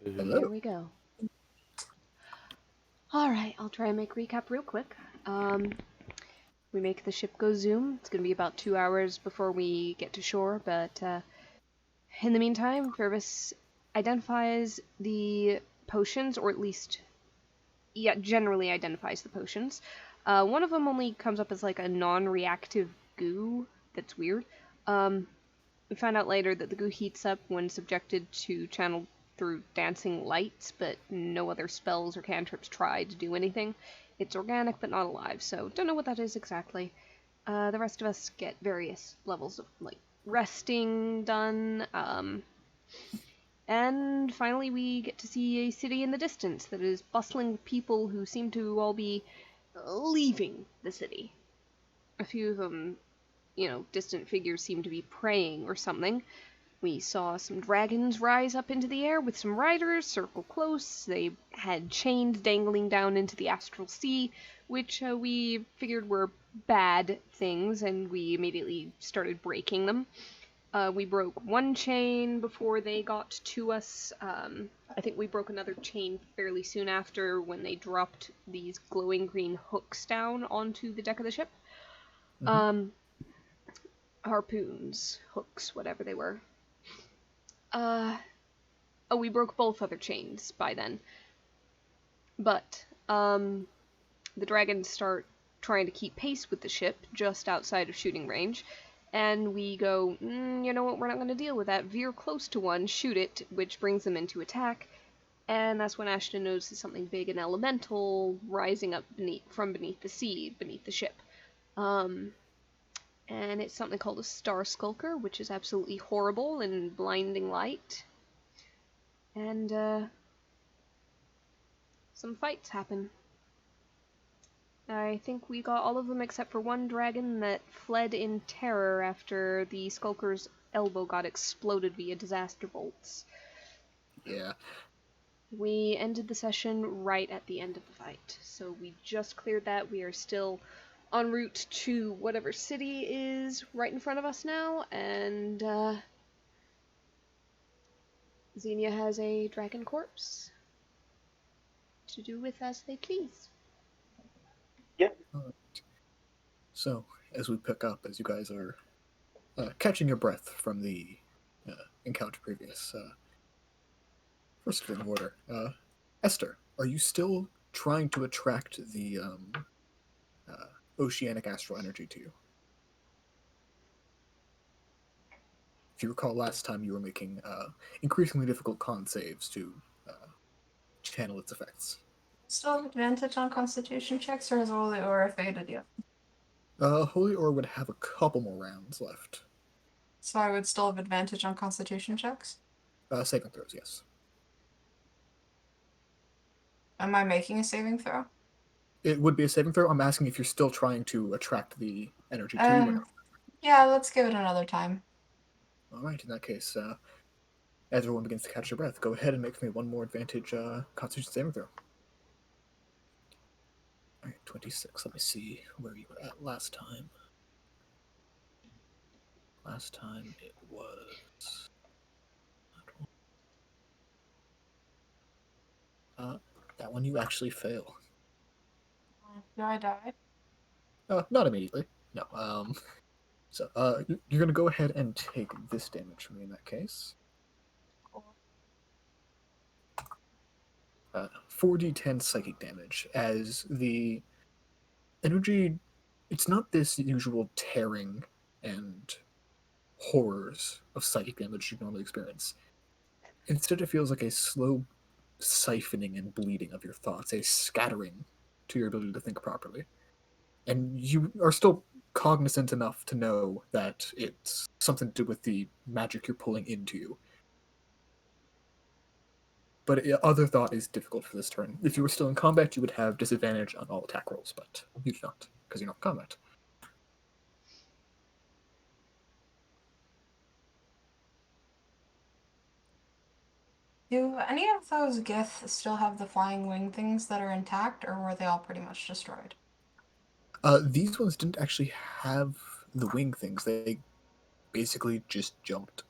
There Hello. we go. Alright, I'll try and make a recap real quick. We make the ship go zoom. It's going to be about 2 hours before we get to shore, but in the meantime, Fervus identifies the potions, or at least, yeah, generally identifies the potions. One of them only comes up as like a non-reactive goo. That's weird. Um, we find out later that the goo heats up when subjected to channel through dancing lights, but no other spells or cantrips try to do anything. It's organic but not alive, so don't know what that is exactly. The rest of us get various levels of like resting done, and finally we get to see a city in the distance that is bustling with people who seem to all be leaving the city. A few of them, distant figures seem to be praying or something. We saw some dragons rise up into the air with some riders circle close. They had chains dangling down into the astral sea, which we figured were bad things, and we immediately started breaking them. We broke one chain before they got to us. I think we broke another chain fairly soon after when they dropped these glowing green hooks down onto the deck of the ship. Mm-hmm. Um, Harpoons, hooks, whatever they were. Uh, oh, we broke both other chains by then. But the dragons start trying to keep pace with the ship just outside of shooting range. And we go, you know what, we're not going to deal with that. Veer close to one, shoot it, which brings them into attack. And that's when Ashton notices something big and elemental rising up from beneath the sea, beneath the ship. Um, and it's something called a star skulker, which is absolutely horrible in blinding light. And some fights happen. I think we got all of them except for one dragon that fled in terror after the Skulker's elbow got exploded via disaster bolts. Yeah. We ended the session right at the end of the fight, so we just cleared that. We are still en route to whatever city is right in front of us now, and Xenia has a dragon corpse to do with as they please. So, as we pick up, as you guys are catching your breath from the encounter previous, first in order, Esther, are you still trying to attract the uh, oceanic astral energy to you? If you recall, last time you were making increasingly difficult con saves to channel its effects. Still have advantage on constitution checks, or has Holy Aura faded yet? Holy Aura would have a couple more rounds left. So I would still have advantage on constitution checks? Saving throws, yes. Am I making a saving throw? It would be a saving throw. I'm asking if you're still trying to attract the energy to you or not. Yeah, let's give it another time. All right, in that case, as everyone begins to catch their breath, go ahead and make me one more advantage Constitution saving throw. All right, 26. Let me see where you were at last time. Last time it was... that one you actually fail. Do I die? Not immediately. No. So, you're going to go ahead and take this damage from me in that case. Cool. 4d10 psychic damage, as the energy, it's not this usual tearing and horrors of psychic damage you normally experience. Instead, it feels like a slow siphoning and bleeding of your thoughts, a scattering to your ability to think properly. And you are still cognizant enough to know that it's something to do with the magic you're pulling into you. But other thought is difficult for this turn. If you were still in combat, you would have disadvantage on all attack rolls, but you do not, because you're not in combat. Do any of those Gith still have the flying wing things that are intact, or were they all pretty much destroyed? These ones didn't actually have the wing things. They basically just jumped.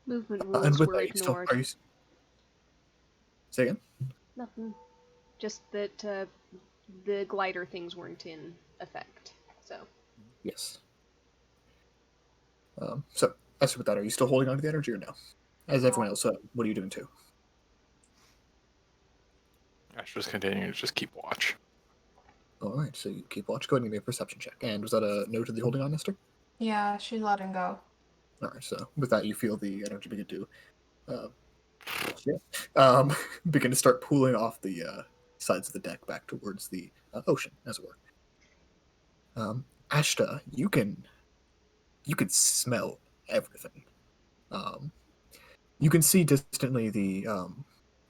Movement And rules with were that, you still ignored. are you? Say again. Nothing. Just that the glider things weren't in effect. So. Yes. So, as with that, are you still holding on to the energy or no? As everyone else, what are you doing too? I should just continue to just keep watch. All right, so you keep watch. Go ahead and give me a perception check. And was that a no to the holding on, Esther? Yeah, she's letting go. All right, so with that, you feel the energy begin to, begin to start pooling off the sides of the deck back towards the ocean, as it were. Ashta, you can smell everything. Um, you can see distantly the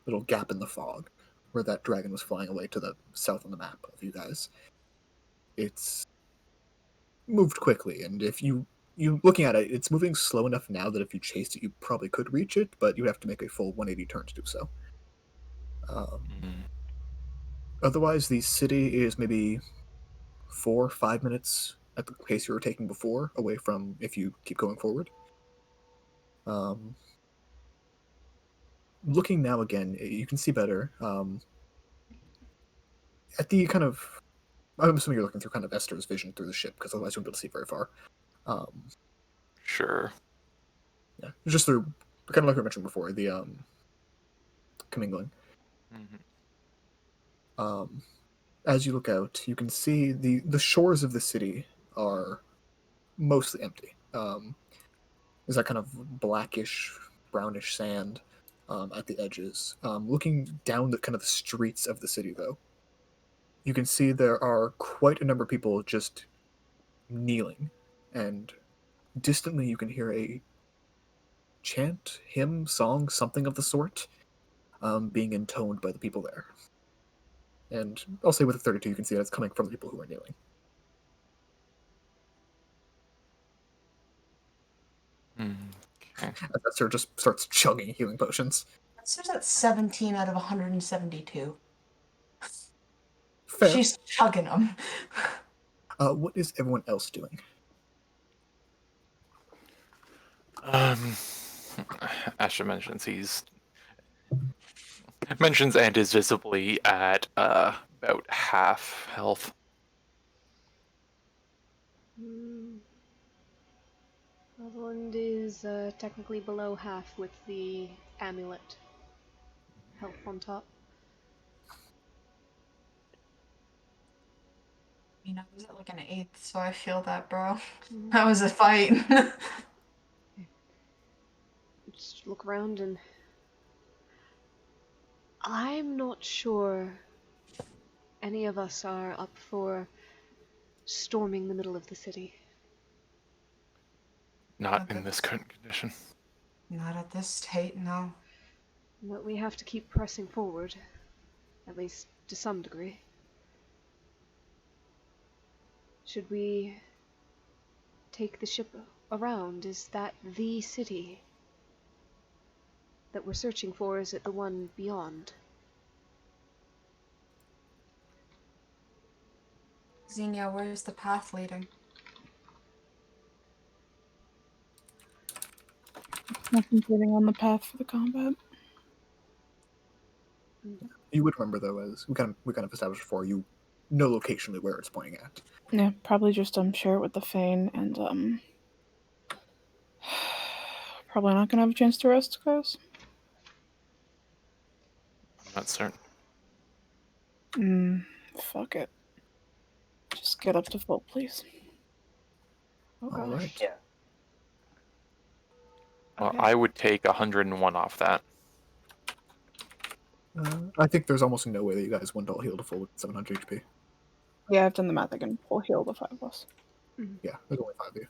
little gap in the fog where that dragon was flying away to the south on the map of you guys. It's moved quickly, and if you looking at it, it's moving slow enough now that if you chased it, you probably could reach it, but you would have to make a full 180 turn to do so. Mm. Otherwise, the city is maybe 4 or 5 minutes at the pace you were taking before, away from if you keep going forward. Um, Looking now again, you can see better. At the kind of, I'm assuming you're looking through kind of Esther's vision through the ship, because otherwise you won't be able to see very far. Sure. Yeah, just through, kind of like I mentioned before, the commingling. Mm-hmm. As you look out, you can see the shores of the city are mostly empty. There's that kind of blackish, brownish sand at the edges. Looking down the kind of the streets of the city, though, you can see there are quite a number of people just kneeling, and distantly you can hear a chant, hymn, song, something of the sort, being intoned by the people there. And I'll say with the 32, you can see that it's coming from the people who are kneeling. Okay. As Esther just starts chugging healing potions. That's at 17 out of 172. Fair. She's chugging them. What is everyone else doing? Asha mentions and is visibly at about half health. Rosalind is technically below half with the amulet health on top. I was at like an 8th, so I feel that, bro. That was a fight. Just look around and I'm not sure any of us are up for storming the middle of the city. Not in this current condition. Not at this state, no. But we have to keep pressing forward, at least to some degree. Should we take the ship around? Is that the city that we're searching for? Is it the one beyond? Xenia, where's the path leading? Concentrating on the path for the combat. You would remember though, as we kind of established before, you know locationally where it's pointing at. Yeah, probably just share it with the Fane, and probably not gonna have a chance to rest, guys. I'm not certain. Fuck it. Just get up to full, please. Oh All gosh. right. Yeah. Well, Okay. I would take 101 off that. I think there's almost no way that you guys wouldn't all heal to full with 700 HP. Yeah, I've done the math. I can full heal the 5 of us. Yeah, there's only 5 of you.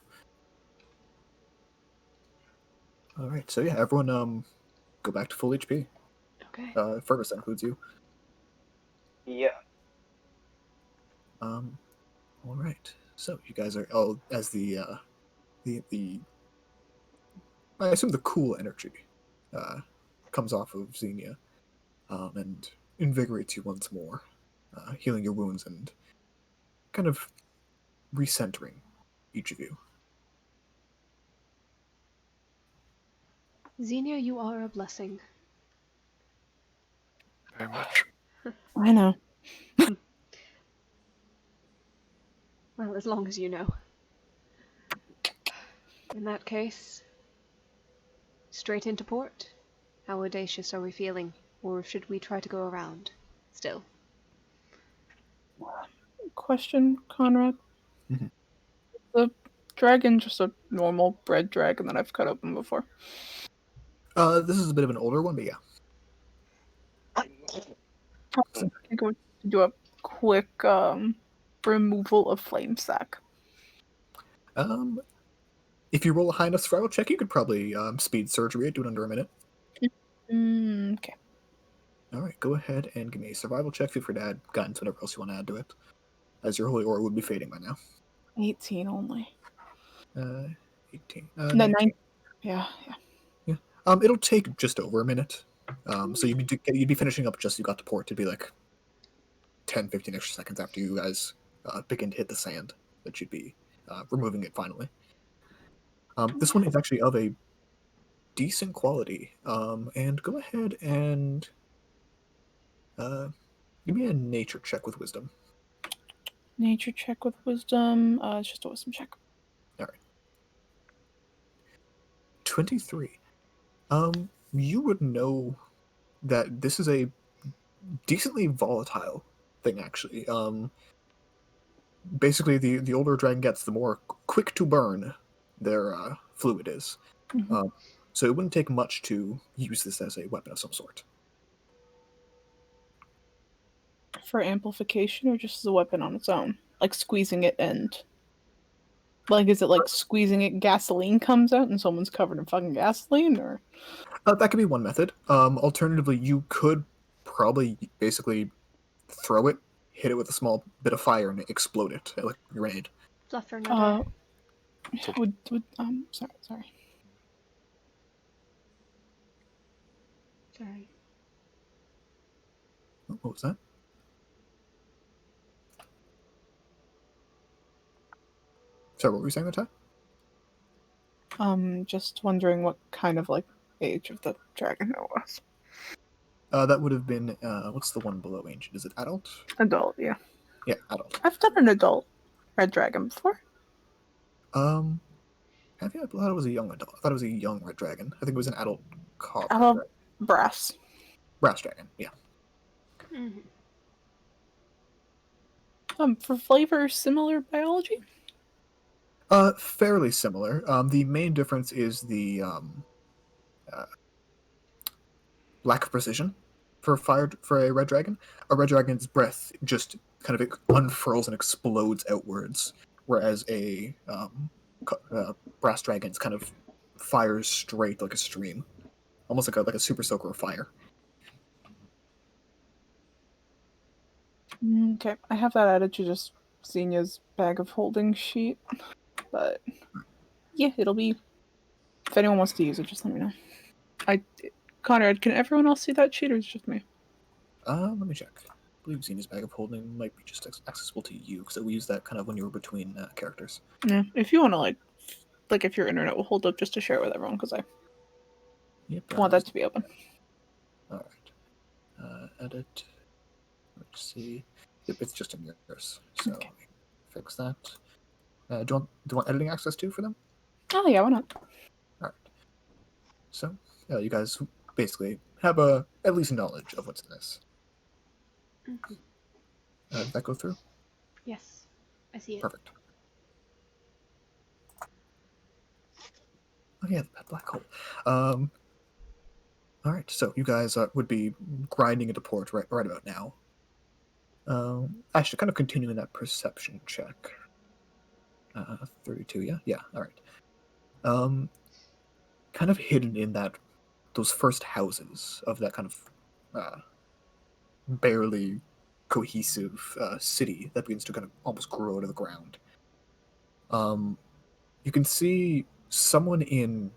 All right, so yeah, everyone go back to full HP. Okay. Fergus, that includes you. Yeah. All right. So you guys are all as the I assume the cool energy comes off of Xenia and invigorates you once more, healing your wounds and kind of recentering each of you. Xenia, you are a blessing. Very much. I know. Well, as long as you know. In that case, straight into port? How audacious are we feeling? Or should we try to go around? Still. Question, Conrad. Mhm. The dragon just a normal bread dragon that I've cut open before? This is a bit of an older one, but yeah. I think we should do a quick removal of flame sack. If you roll a high enough survival check, you could probably speed surgery it, do it under a minute. Okay. All right, go ahead and give me a survival check. Feel free to add guidance, whatever else you want to add to it, as your holy aura would be fading by now. 18 only. 18. No, 19. 9. Yeah. It'll take just over a minute. So you'd be finishing up just as you got to port. It'd be like 10, 15 extra seconds after you guys begin to hit the sand that you'd be removing it finally. This one is actually of a decent quality. And go ahead and give me a nature check with wisdom. Nature check with wisdom. It's just a wisdom check. All right. 23. You would know that this is a decently volatile thing, actually. Basically, the older a dragon gets, the more quick to burn their fluid is. Mhm. So it wouldn't take much to use this as a weapon of some sort. For amplification or just as a weapon on its own? Like squeezing it and... Like, is it like squeezing it, gasoline comes out and someone's covered in fucking gasoline, or... That could be one method. Alternatively, you could probably basically throw it, hit it with a small bit of fire, and explode it like a grenade. Fluff or another. Sorry. Sorry. What was that? Sorry, what were you saying, Ty? Just wondering what kind of, like, age of the dragon it was. That would have been, what's the one below ancient? Is it adult? Adult, yeah. Yeah, adult. I've done an adult red dragon before. Have you? I thought it was a young adult. I thought it was a young red dragon. I think it was an adult cop. Brass. Brass dragon, yeah. Mm-hmm. For flavor, similar biology? Fairly similar. The main difference is the lack of precision for a red dragon. A red dragon's breath just kind of unfurls and explodes outwards, whereas a brass dragon's kind of fires straight like a stream, almost like a super soaker of fire. Okay, I have that added to just Xenia's bag of holding sheet, but yeah, it'll be. If anyone wants to use it, just let me know. Conrad, can everyone else see that sheet, or is it just me? Let me check. I believe Xenia's bag of holding might be just accessible to you, because we use that kind of when you were between characters. Yeah, if you want to, like if your internet will hold up, just to share it with everyone, because I want that to be open. All right. Edit. Let's see. Yep, it's just in yours. So Okay. let me fix that. Do you want editing access too for them? Oh yeah, why not? All right. So you guys basically have at least knowledge of what's in this. Mm-hmm. Did that go through? Yes, I see it. Perfect. Oh yeah, that black hole. All right, so you guys would be grinding into port right about now. Actually, kind of continuing that perception check. 32, yeah, all right. Kind of hidden in those first houses of that kind of barely cohesive city that begins to kind of almost grow out of the ground. You can see someone in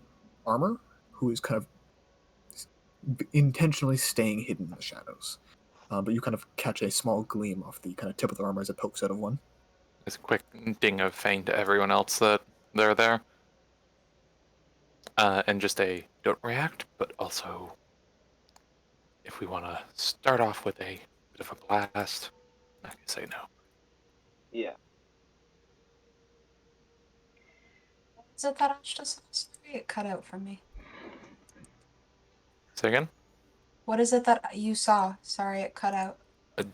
armor who is kind of intentionally staying hidden in the shadows. But you kind of catch a small gleam off the kind of tip of the armor as it pokes out of one. There's a quick ding of fang to everyone else that they're there. And just a don't react, but also if we want to start off with a bit of a blast, I can say no. Yeah. What is it that Ash just saw? Sorry, it cut out for me. Say again? What is it that you saw? Sorry, it cut out. A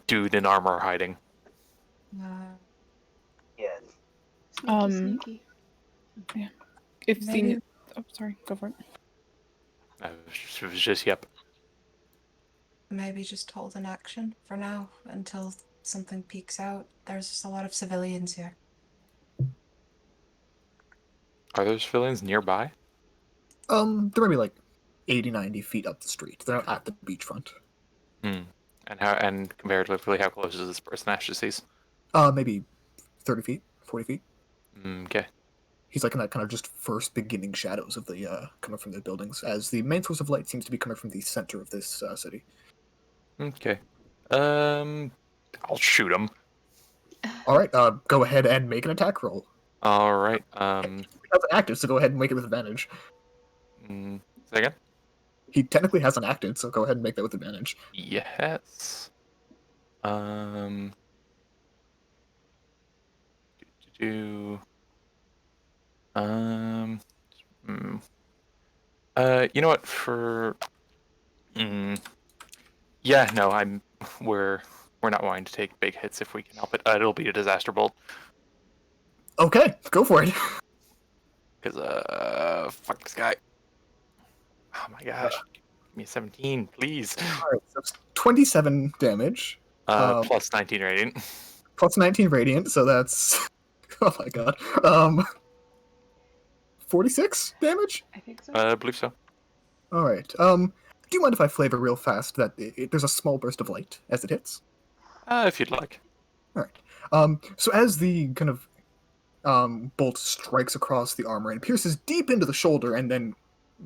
dude in armor hiding. Yes. Sneaky, sneaky. If Maybe- Xenia... Oh, sorry. Go for it. It was just, yep. Maybe just hold an action for now until something peeks out. There's just a lot of civilians here. Are there civilians nearby? There might be like 80, 90 feet up the street. They're at the beachfront. And comparatively, how close is this person Ash sees? Maybe 30 feet, 40 feet. Okay. He's like in that kind of just first beginning shadows of the coming from the buildings, as the main source of light seems to be coming from the center of this city. Okay. I'll shoot him. All right, go ahead and make an attack roll. All right. He has an active, so go ahead and make it with advantage. Say again? He technically has an active, so go ahead and make that with advantage. Yes. You know what? Yeah, no, we're not wanting to take big hits if we can help it. It'll be a disaster bolt. Okay, go for it. Because, fuck this guy. Oh my gosh. Give me a 17, please. All right, so it's 27 damage. Plus 19 radiant. Plus 19 radiant, so that's... Oh my god. 46 damage? I think so. I believe so. Alright, do you mind if I flavor real fast that there's a small burst of light as it hits? If you'd like. Alright. So as the kind of bolt strikes across the armor and pierces deep into the shoulder and then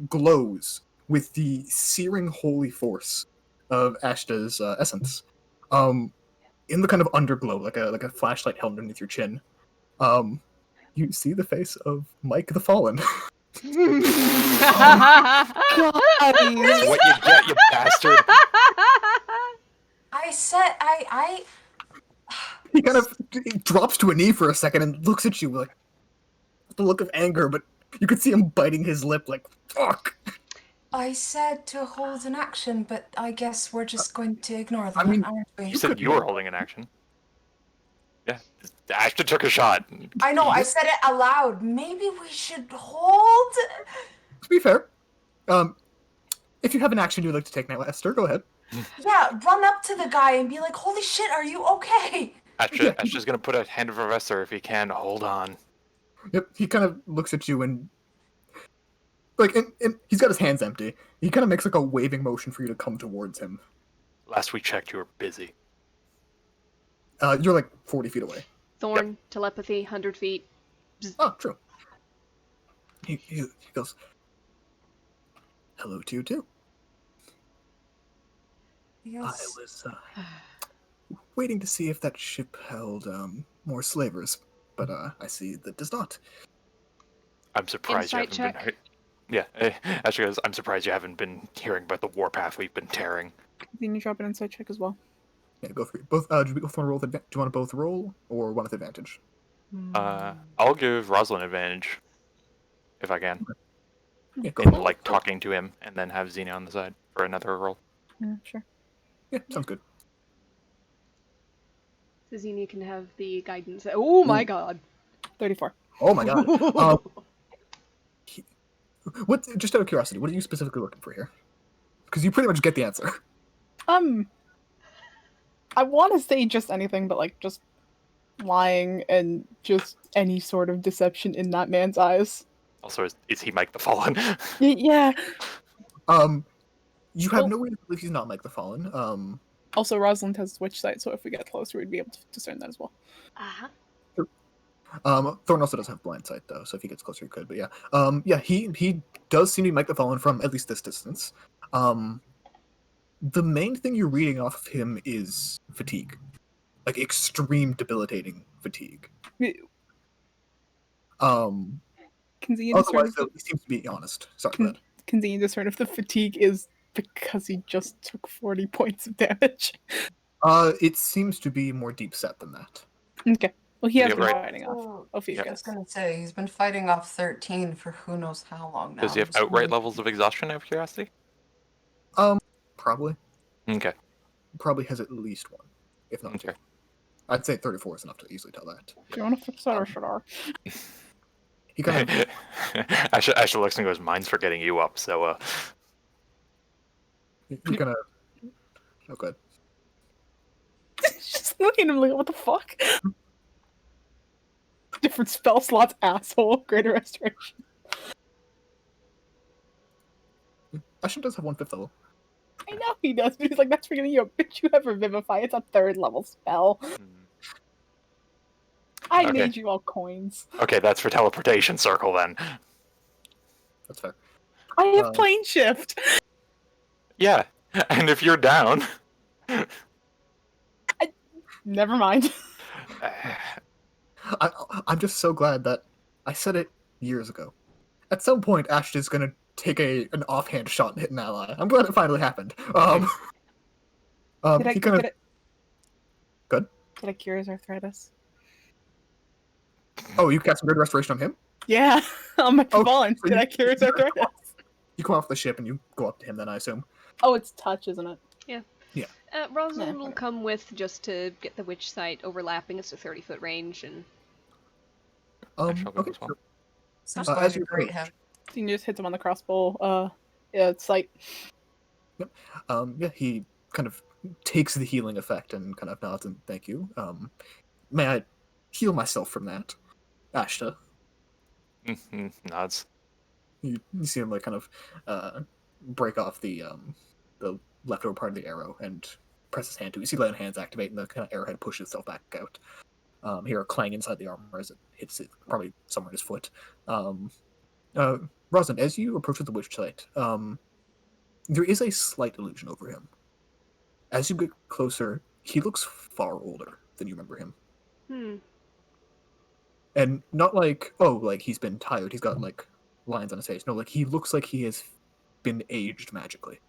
glows with the searing holy force of Ashta's essence, in the kind of underglow, like a flashlight held underneath your chin, you see the face of Mike the Fallen. This is what you get, you bastard. I said I He kind of drops to a knee for a second and looks at you like with a look of anger, but you could see him biting his lip like, fuck! I said to hold an action, but I guess we're just going to ignore that, I mean, aren't we? You said you were holding an action. Yeah, Ashton took a shot. I know, I said it aloud. Maybe we should hold. To be fair, if you have an action you'd like to take now, Esther, go ahead. Yeah, run up to the guy and be like, "Holy shit, are you okay?" Ashton's gonna put a hand of Professor if he can. Hold on. Yep, he kind of looks at you and like, and he's got his hands empty. He kind of makes like a waving motion for you to come towards him. Last we checked, you were busy. You're like 40 feet away. Thorn, telepathy, 100 feet. Oh, true. He goes, hello to you too. Yes. I was waiting to see if that ship held more slavers, but I see that does not. I'm surprised Insight you haven't been. Yeah, Ashton goes, I'm surprised you haven't been hearing about the warpath we've been tearing. Can you drop an insight check as well? Yeah, go for it. Both. Do we both want to roll? Do you want to both roll or one with advantage? I'll give Rosalind advantage if I can. Yeah, go In for it. like talking to him, and then have Xena on the side for another roll. Yeah, sure. Yeah, sounds good. So Xenia can have the guidance. Oh my god. 34. Oh my god. What? Just out of curiosity, what are you specifically looking for here? Because you pretty much get the answer. I want to say just anything, but like just lying and just any sort of deception in that man's eyes. Also, is he Mike the Fallen? Yeah. You have no reason to believe he's not Mike the Fallen. Also, Rosalind has Witch Sight, so if we get closer, we'd be able to discern that as well. Uh-huh. Thorn also does have blind sight though, so if he gets closer, he could. But yeah, yeah, he does seem to be Mike the Fallen from at least this distance. The main thing you're reading off of him is fatigue, like extreme debilitating fatigue. Can Xenia discern? Otherwise, though, he seems to be honest. Sorry, go ahead. can you discern if the fatigue is because he just took 40 points of damage? It seems to be more deep set than that. Okay. Well, he has Yeah, been right. fighting off a few Yeah. I was guys. gonna say, he's been fighting off 13 for who knows how long now. Does he have So outright levels of exhaustion, out of curiosity? Probably. Okay. Probably has at least one, if not two. Okay. I'd say 34 is enough to easily tell that. Do you want to fix that or should I? He kind of Asher looks and goes, "Mine's for getting you up." So, he kind of. Oh, good. Just looking at him like, what the fuck? Different spell slots, asshole. Greater restoration. Ashen does have 1/5 level. I know he does, but he's like, that's for getting you up. Bitch, you have Revivify. It's a 3rd level spell. I Okay. made you all coins. okay, that's for teleportation circle then. That's fair. I have plane shift. Yeah, and if you're down, Never mind. I'm just so glad that I said it years ago. At some point, Ash is gonna take an offhand shot and hit an ally. I'm glad it finally happened. Did I he kind of did it? Good. Did I cure his arthritis? Oh, you cast Great Restoration on him? Yeah, on my Oh, Vaughn. so Did you- I cure his arthritis? You come off the ship and you go up to him. Then I assume. Oh, it's touch, isn't it? Rosalind Yeah, will come with just to get the witch site overlapping. It's a 30-foot range, and Ash will go Okay. as well. seems as going to you great approach, him. He just hits him on the crossbow. Yeah, it's like yeah, he kind of takes the healing effect and kind of nods and thank you. May I heal myself from that, Ashta? Nods. You see him like kind of break off the leftover part of the arrow and press his hand to it. You see Lay on Hands activate and the kind of arrowhead pushes itself back out. Hear a clang inside the armor as it hits it, probably somewhere in his foot. Rosalind, as you approach the witch site, there is a slight illusion over him. As you get closer, he looks far older than you remember him. And not like, oh, like he's been tired, he's got like lines on his face. No, like he looks like he has been aged magically.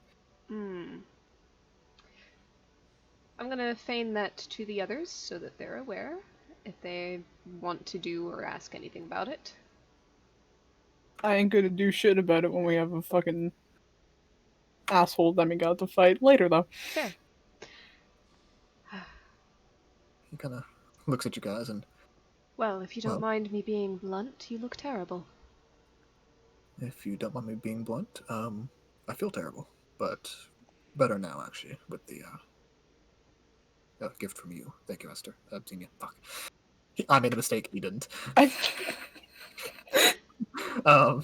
I'm gonna feign that to the others so that they're aware if they want to do or ask anything about it. I ain't gonna do shit about it when we have a fucking asshole demigod to fight later, though. Fair. He kind of looks at you guys and, Well, if you don't Well- mind me being blunt, you look terrible. if you don't mind me being blunt, I feel terrible, but better now actually with the gift from you. Thank you, Esther. I've seen you. Fuck. I made a mistake. He didn't. Um,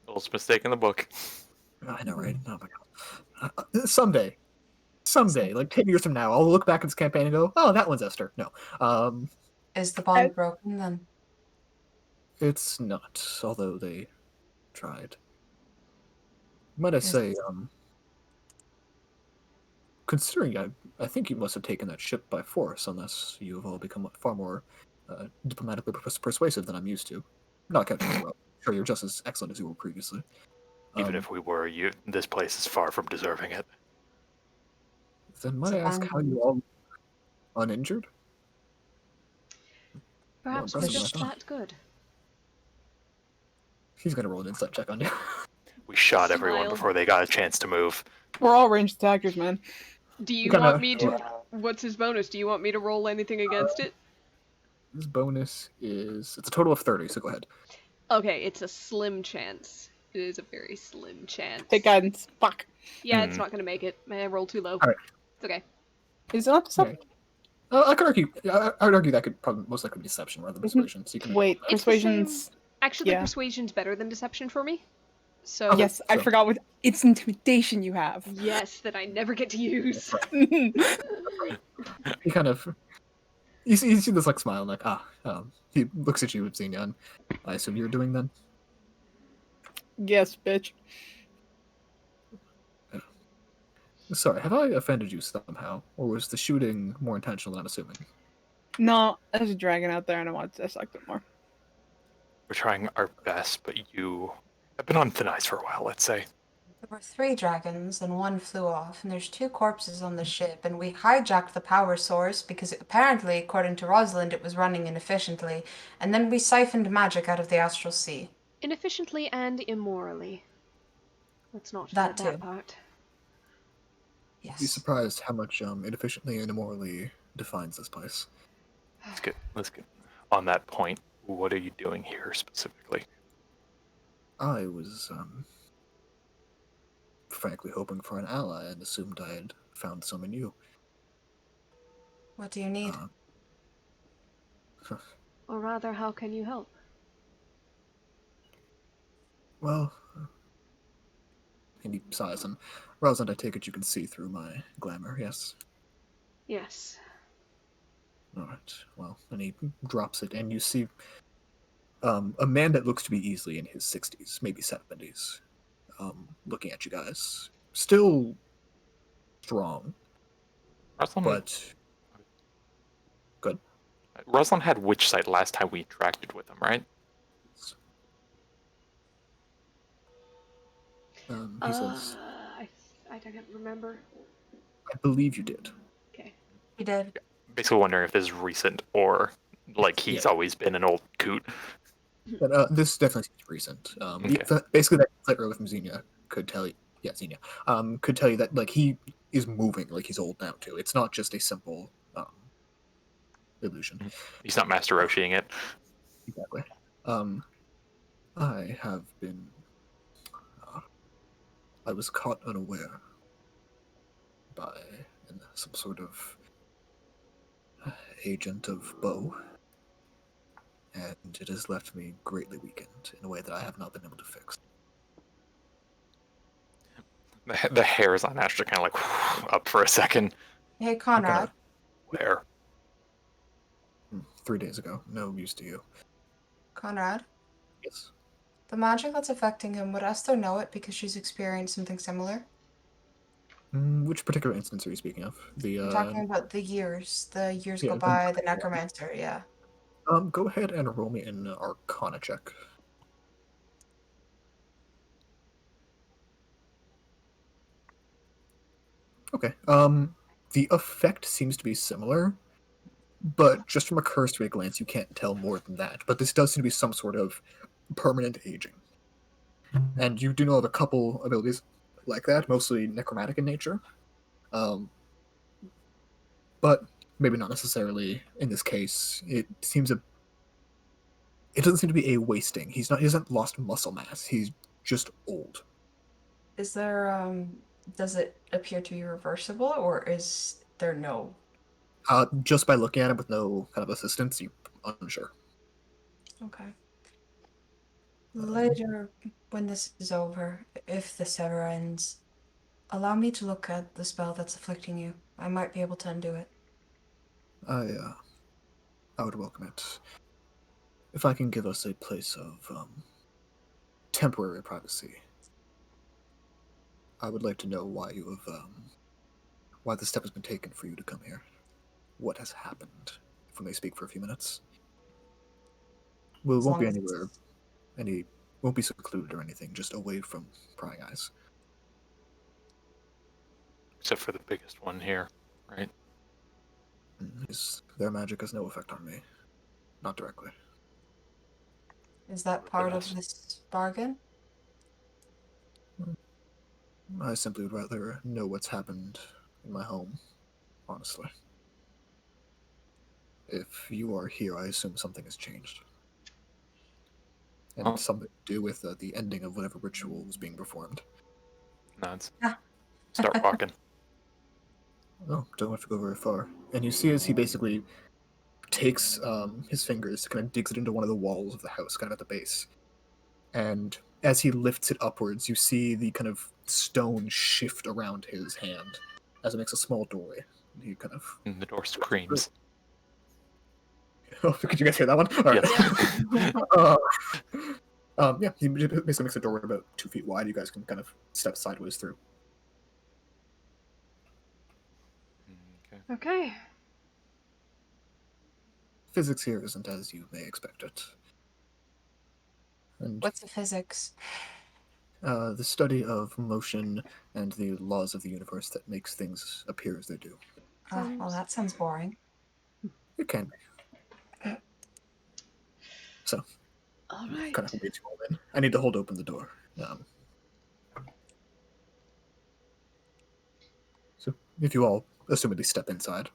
Little mistake in the book. I know, right? Oh my god. Someday, like 10 years from now, I'll look back at this campaign and go, "Oh, that one's Esther." No, Is the bond broken then? it's not. Although they tried. Might I say, considering I think you must have taken that ship by force, unless you have all become far more diplomatically persuasive than I'm used to. Not counting you, well. Sure, you're just as excellent as you were previously. Even if we were, this place is far from deserving it. Then might I ask how you all uninjured? Perhaps Well, we're impressive, just I thought. that good. He's gonna roll an insight check on you. We shot everyone Smile. before they got a chance to move. We're all ranged attackers, man. Do you Kinda- want me to... What's his bonus? Do you want me to roll anything against it? His bonus is it's a total of 30. So go ahead. Okay, it's a slim chance. It is a very slim chance. Take guidance. Fuck. Yeah, it's not gonna make it. I rolled too low. Alright. It's okay. Is it not deception? I could argue. I would argue that could probably most likely be deception rather than Isn't- persuasion. So you can. Wait, It's the persuasion's. Actually, Yeah. persuasion's better than deception for me. So Yes, I so- forgot what. It's intimidation you have. yes, that I never get to use. He kind of. You see this like smile, like he looks at you, Xenia, and I assume you're doing then. Yes, bitch. Sorry, have I offended you somehow, or was the shooting more intentional than I'm assuming? No, there's a dragon out there and I want to dissect it more. We're trying our best, but I've been on thin ice for a while, let's say. There were 3 dragons, and 1 flew off, and there's 2 corpses on the ship, and we hijacked the power source because apparently, according to Rosalind, it was running inefficiently, and then we siphoned magic out of the astral sea. Inefficiently and immorally. Let's not That forget that too. part. Be Yes. surprised how much inefficiently and immorally defines this place. Let's get on that point. What are you doing here specifically? I was frankly hoping for an ally and assumed I had found some in you. What do you need? Or rather, how can you help? Well, and he sighs, and Rosalind, I take it you can see through my glamour, yes? Yes. Alright, well, and he drops it, and you see a man that looks to be easily in his 60s, maybe 70s, looking at you guys. Still strong, Rosalind, but good. Rosalind had witch sight last time we interacted with him, right? He says, I don't remember. I believe you did. Okay. He did. Basically wondering if this is recent or like he's Yeah. always been an old coot. But this definitely seems recent. Okay. Basically, that flight row from Xenia could tell you. Yeah, Xenia. Could tell you that like he is moving, like he's old now too. It's not just a simple illusion. He's not Master Roshiing it. Exactly. I have been. I was caught unaware by some sort of agent of Bo, and it has left me greatly weakened in a way that I have not been able to fix. The hairs on Astra kind of like up for a second. Hey, Conrad. Where? 3 days ago. No use to you. Conrad. Yes. The magic that's affecting him, would Esther know it because she's experienced something similar? Which particular instance are you speaking of? I'm talking about the years. The years go yeah, by, the necromancer, yeah. Go ahead and roll me an Arcana check. Okay. The effect seems to be similar, but just from a cursory glance, you can't tell more than that. But this does seem to be some sort of permanent aging. And you do know of a couple abilities like that, mostly necromantic in nature. But maybe not necessarily in this case. It doesn't seem to be a wasting. He hasn't lost muscle mass. He's just old. Is there, does it appear to be reversible, or is there no? Just by looking at him with no kind of assistance, you're unsure. Okay. Later, when this is over, if this ever ends, allow me to look at the spell that's afflicting you. I might be able to undo it. I would welcome it. If I can give us a place of temporary privacy, I would like to know why you have why the step has been taken for you to come here. What has happened? If we may speak for a few minutes. Well, it As won't be long as anywhere. Won't be secluded or anything. Just away from prying eyes. Except for the biggest one here, right? Their magic has no effect on me. Not directly. Is that part of this bargain? I simply would rather know what's happened in my home, honestly. If you are here, I assume something has changed. And something to do with the ending of whatever ritual was being performed. Nods. Start walking. Oh, don't have to go very far. And you see as he basically takes his fingers, kind of digs it into one of the walls of the house, kind of at the base. And as he lifts it upwards, you see the kind of stone shift around his hand as it makes a small doorway. He kind of... And the door screams. Oh, could you guys hear that one? All right. Yes. Yeah, he basically makes a doorway about 2 feet wide. You guys can kind of step sideways through. Okay. Physics here isn't as you may expect it. And What's the physics? The study of motion and the laws of the universe that makes things appear as they do. Well, that sounds boring. It can be. So, All kind right. of leads you all in. I need to hold open the door. So, if you all assumedly step inside,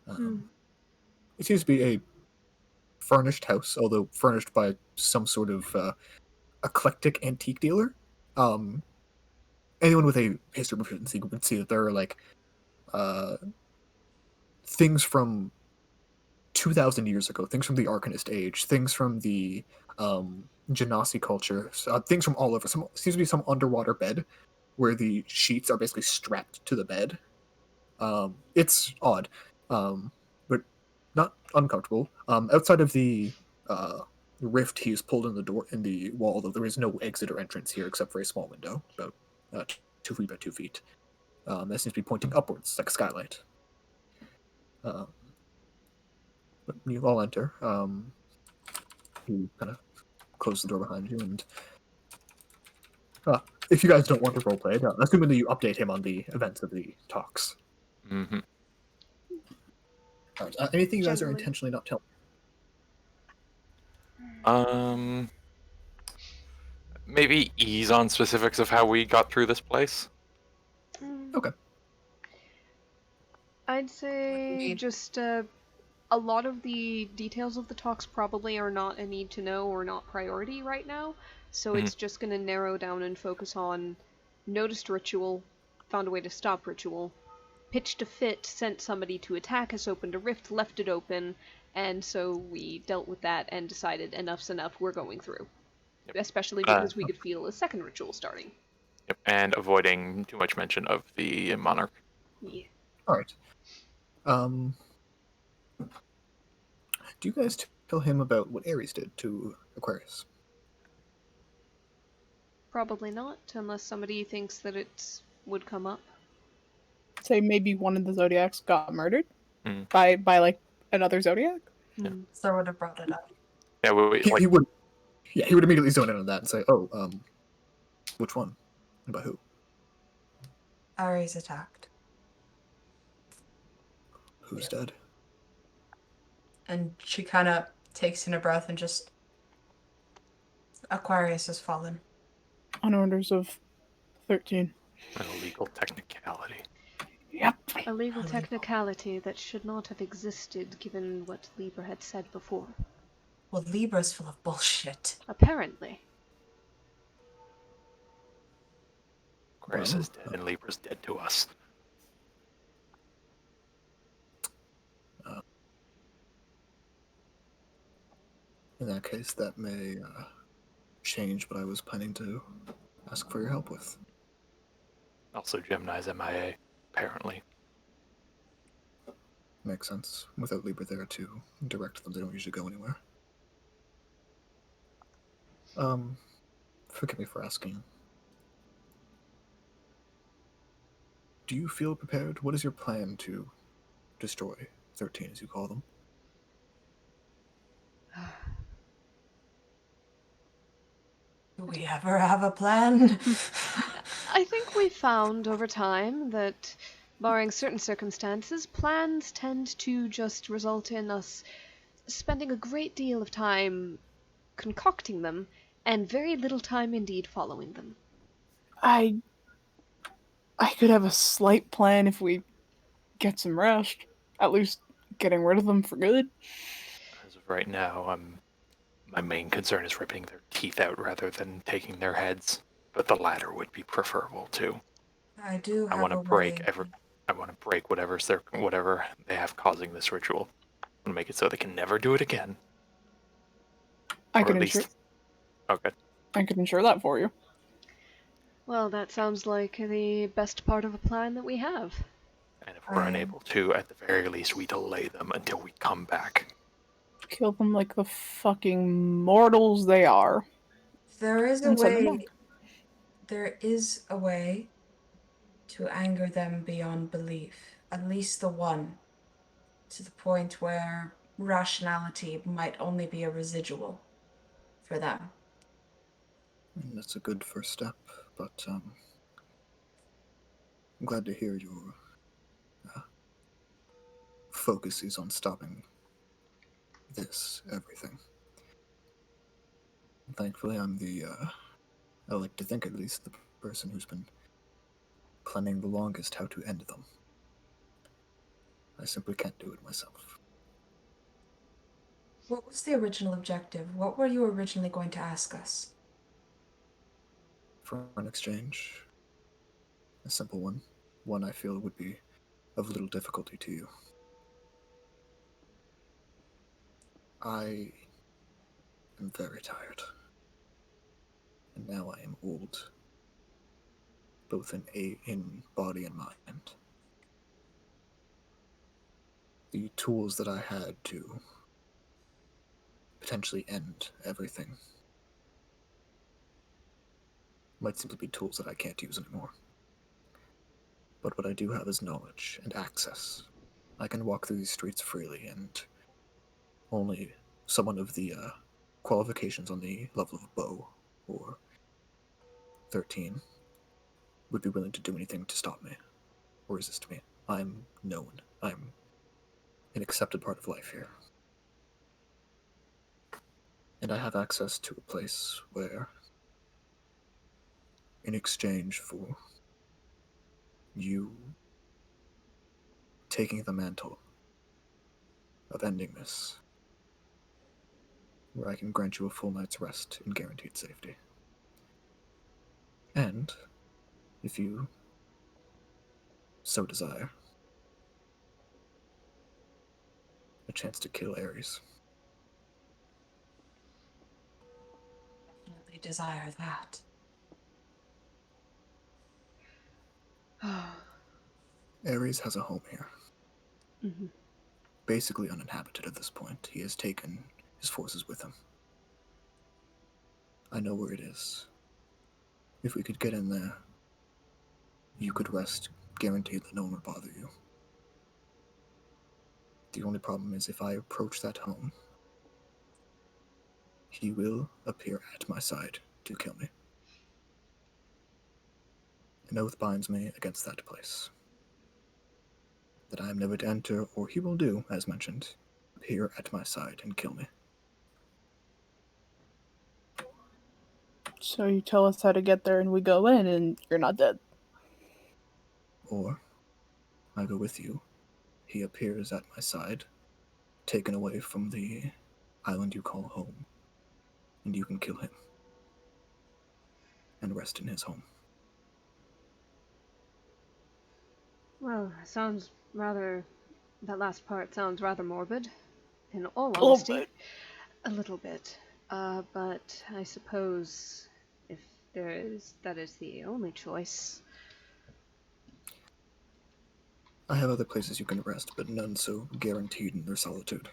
it seems to be a furnished house, although furnished by some sort of eclectic antique dealer. Anyone with a history proficiency would see that there are like things from 2,000 years ago, things from the Arcanist age, things from the Genasi culture, things from all over. Seems to be some underwater bed where the sheets are basically strapped to the bed. It's odd, but not uncomfortable. Outside of the rift he's pulled in the door in the wall, though there is no exit or entrance here except for a small window, about 2 feet by 2 feet. That seems to be pointing upwards, like a skylight. But you all enter. You kind of close the door behind you, and if you guys don't want to roleplay, assuming that you update him on the events of the talks. Mm-hmm. All right. Anything you guys are Generally. intentionally not telling? Maybe ease on specifics of how we got through this place. Okay. I'd say Indeed. just a lot of the details of the talks probably are not a need to know or not priority right now. So Mhm. it's just going to narrow down and focus on noticed ritual, found a way to stop ritual, pitched a fit, sent somebody to attack us, opened a rift, left it open, and so we dealt with that and decided enough's enough, we're going through. Yep. Especially because we could feel a second ritual starting. Yep. And avoiding too much mention of the monarch. Yeah. All right. Do you guys tell him about what Ares did to Aquarius? Probably not, unless somebody thinks that it would come up. Say maybe one of the Zodiacs got murdered Mm. by like another Zodiac. So I would have brought it up. Yeah, He would. Yeah, he would immediately zone in on that and say, "Oh, which one? And by who? Ares attacked. Who's dead?" And she kind of takes in a breath and just... Aquarius has fallen. On orders of 13. an illegal technicality. Yep. A legal technicality that should not have existed given what Libra had said before. Well, Libra's full of bullshit. Apparently. Aquarius Well, is dead, and Libra's dead to us. In that case, that may change what I was planning to ask for your help with. Also, Gemini's MIA, apparently. Makes sense. Without Libra there to direct them, they don't usually go anywhere. Forgive me for asking. Do you feel prepared? What is your plan to destroy 13, as you call them? Do we ever have a plan? I think we've found over time that, barring certain circumstances, plans tend to just result in us spending a great deal of time concocting them and very little time indeed following them. I could have a slight plan if we get some rest. At least getting rid of them for good. As of right now, my main concern is ripping their teeth out rather than taking their heads. But the latter would be preferable too. I do I have want a to break way. I want to break whatever they have causing this ritual. I want to make it so they can never do it again. I Or can at ensure. least. Okay. I can ensure that for you. Well, that sounds like the best part of a plan that we have. And if we're unable to, at the very least, we delay them until we come back. Kill them like the fucking mortals they are. There is a And send them way. back. There is a way to anger them beyond belief. At least the one. To the point where rationality might only be a residual for them. And that's a good first step, but I'm glad to hear your focus is on stopping everything. Thankfully, I'm I like to think at least, the person who's been planning the longest how to end them. I simply can't do it myself. What was the original objective? What were you originally going to ask us? For an exchange, a simple one I feel would be of little difficulty to you. I am very tired, and now I am old, both in body and mind. The tools that I had to potentially end everything might simply be tools that I can't use anymore. But what I do have is knowledge and access. I can walk through these streets freely, and only someone of the qualifications on the level of bow, or 13, would be willing to do anything to stop me or resist me. I'm known. I'm an accepted part of life here. And I have access to a place where, in exchange for you taking the mantle of ending this, where I can grant you a full night's rest in guaranteed safety. And, if you so desire, a chance to kill Ares. Definitely desire that. Ares has a home here, Mm-hmm. basically uninhabited at this point. He has taken his forces with him. I know where it is. If we could get in there, you could rest, guaranteed that no one would bother you. The only problem is if I approach that home, he will appear at my side to kill me. An oath binds me against that place. That I am never to enter, or he will do, as mentioned, appear at my side and kill me. So you tell us how to get there and we go in and you're not dead. Or I go with you, he appears at my side, taken away from the island you call home, and you can kill him and rest in his home. Well, that last part sounds rather morbid, in all A little honesty. bit. A little bit. But I suppose if that is the only choice. I have other places you can rest, but none so guaranteed in their solitude.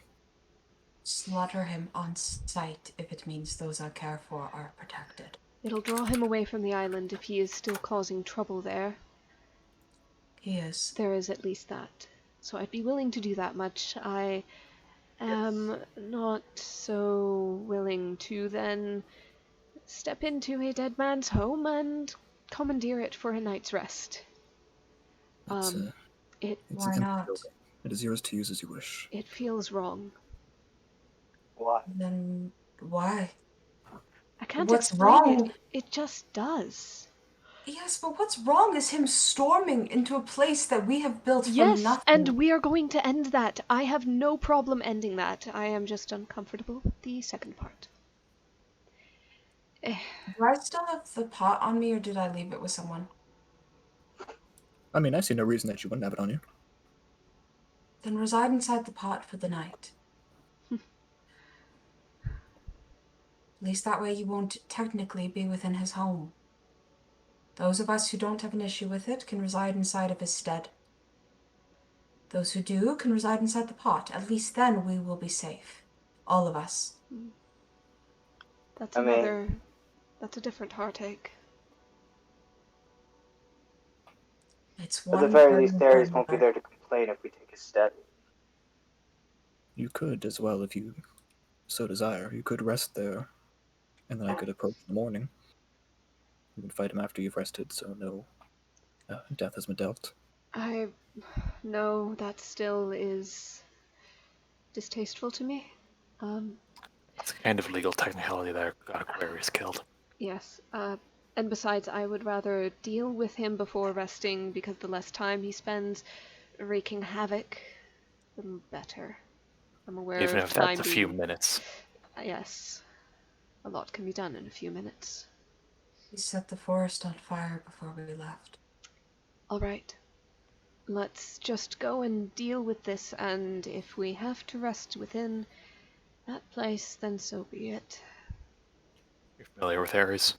Slaughter him on sight if it means those I care for are protected. It'll draw him away from the island if he is still causing trouble there. He is. There is at least that. So I'd be willing to do that much. I am not so willing to then step into a dead man's home and commandeer it for a night's rest. It's It an Why empty not? building. It is yours to use as you wish. it feels wrong. Why? Then why? I can't What's explain wrong? it. It just does. Yes, but what's wrong is him storming into a place that we have built from Yes, and nothing. we are going to end that. I have no problem ending that. I am just uncomfortable with the second part. Do I still have the pot on me or did I leave it with someone? I mean, I see no reason that you wouldn't have it on you. Then reside inside the pot for the night. At least that way you won't technically be within his home. Those of us who don't have an issue with it can reside inside of his stead. Those who do can reside inside the pot. At least then we will be safe. All of us. That's I mean, that's a different heartache. It's at the one very burden least, Ares than won't be another. there to complain if we take his step. You could as well if you so desire. You could rest there, and then I could approach in the morning. You can fight him after you've rested, so no death has been dealt. No, that still is distasteful to me. It's a kind of legal technicality that got Aquarius killed. Yes. And besides, I would rather deal with him before resting, because the less time he spends wreaking havoc, the better. I'm aware Even of if that's time a few being... minutes. Yes. A lot can be done in a few minutes. We set the forest on fire before we left. All right. Let's just go and deal with this, and if we have to rest within that place, then so be it. You're familiar with Ares?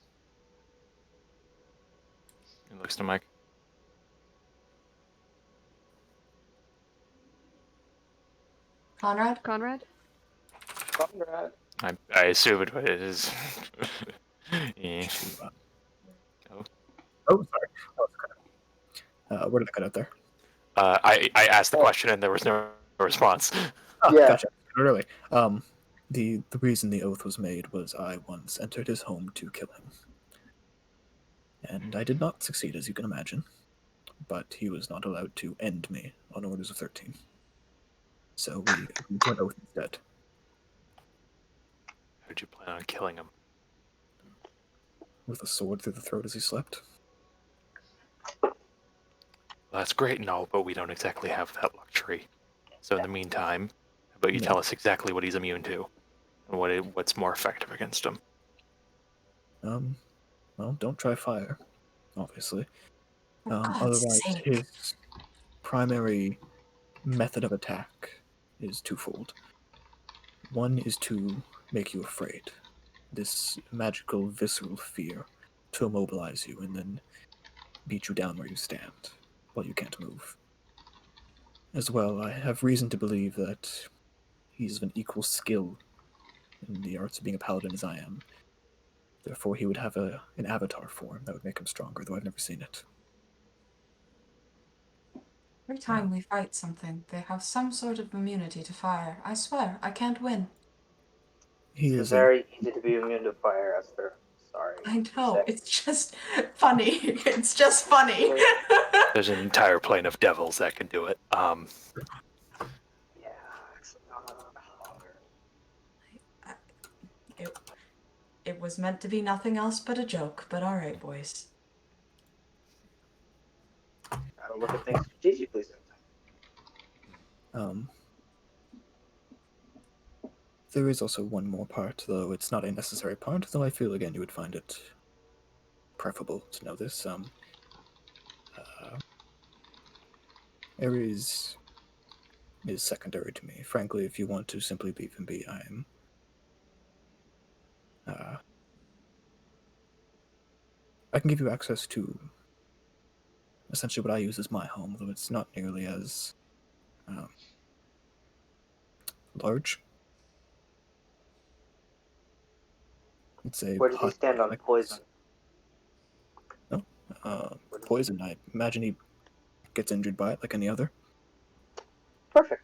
He looks to Mike. Conrad? Conrad? Conrad. I assume it is. Yeah. Oh. Oh, sorry. Where did I cut out there? I asked the question and there was no response. Oh, Yeah. gotcha. Really. The reason the oath was made was I once entered his home to kill him. And I did not succeed, as you can imagine. But he was not allowed to end me on orders of 13. So we agreed to an oath instead. How did you plan on killing him? With a sword through the throat as he slept. Well, that's great and all, but we don't exactly have that luxury. So in the meantime, how about you tell us exactly what he's immune to, and what's more effective against him? Well, don't try fire, obviously. For God's Otherwise, sake. his primary method of attack is twofold. One is to make you afraid. This magical, visceral fear to immobilize you and then beat you down where you stand while you can't move. As well, I have reason to believe that he's of an equal skill in the arts of being a paladin as I am. Therefore, he would have an avatar form that would make him stronger, though I've never seen it. Every time we fight something, they have some sort of immunity to fire. I swear, I can't win. He It's is very easy to be immune to fire, Esther. Sorry. I know, it's just funny. It's just funny. There's an entire plane of devils that can do it. Yeah, it's not hard. It was meant to be nothing else but a joke, but alright, boys. Gotta look at things strategically sometimes. There is also one more part, though it's not a necessary part, though I feel again you would find it preferable to know this. Ares is secondary to me. Frankly, if you want to simply leave him be, I can give you access to essentially what I use as my home, though it's not nearly as large. It's a Where does he hut stand on like poison? no, poison. I imagine he gets injured by it like any other. Perfect.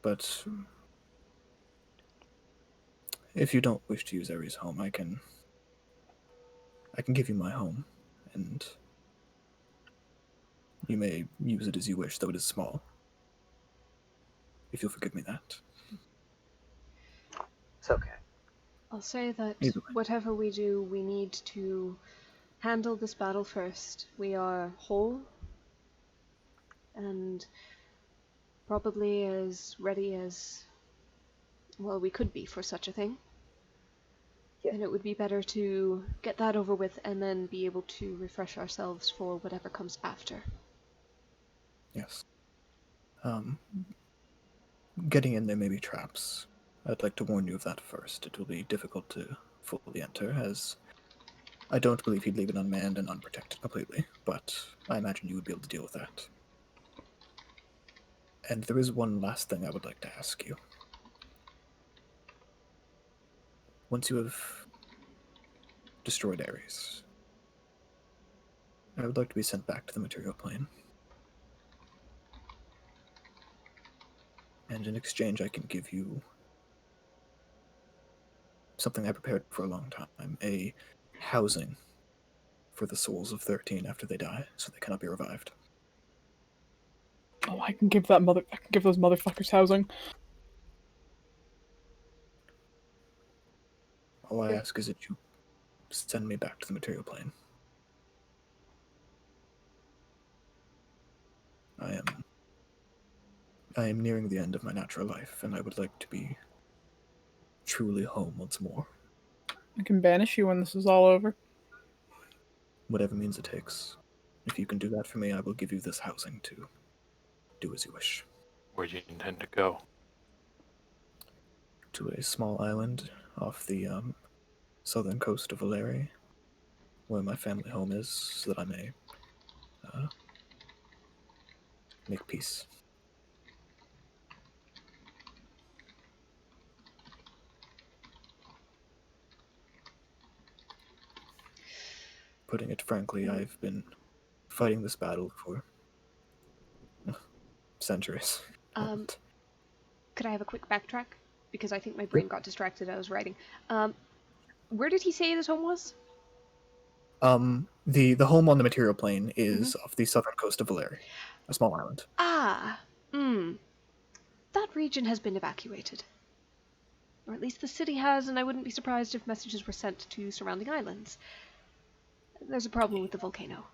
But if you don't wish to use Ares' home, I can give you my home, and you may use it as you wish, though it is small. If you'll forgive me that. It's okay. I'll say that Either way. whatever we do, we need to handle this battle first. We are whole and probably as ready as, well, we could be for such a thing. Yeah. And it would be better to get that over with and then be able to refresh ourselves for whatever comes after. Yes. Getting in there may be traps. I'd like to warn you of that first. It will be difficult to fully enter, as I don't believe he'd leave it unmanned and unprotected completely, but I imagine you would be able to deal with that. And there is one last thing I would like to ask you. Once you have destroyed Ares, I would like to be sent back to the material plane. And in exchange, I can give you something I prepared for a long time, a housing for the souls of 13 after they die, so they cannot be revived. Oh, I can give those motherfuckers housing. All I ask is that you send me back to the material plane. I am nearing the end of my natural life, and I would like to be truly home once more. I can banish you when this is all over. Whatever means it takes. If you can do that for me, I will give you this housing to do as you wish. Where do you intend to go? To a small island off the southern coast of Valeri, where my family home is, so that I may make peace. Putting it frankly, I've been fighting this battle for centuries. Could I have a quick backtrack? Because I think my brain got distracted. I was writing. Where did he say his home was? The home on the material plane is off the southern coast of Valeri, a small island. Ah, that region has been evacuated. Or at least the city has, and I wouldn't be surprised if messages were sent to surrounding islands. There's a problem with the volcano.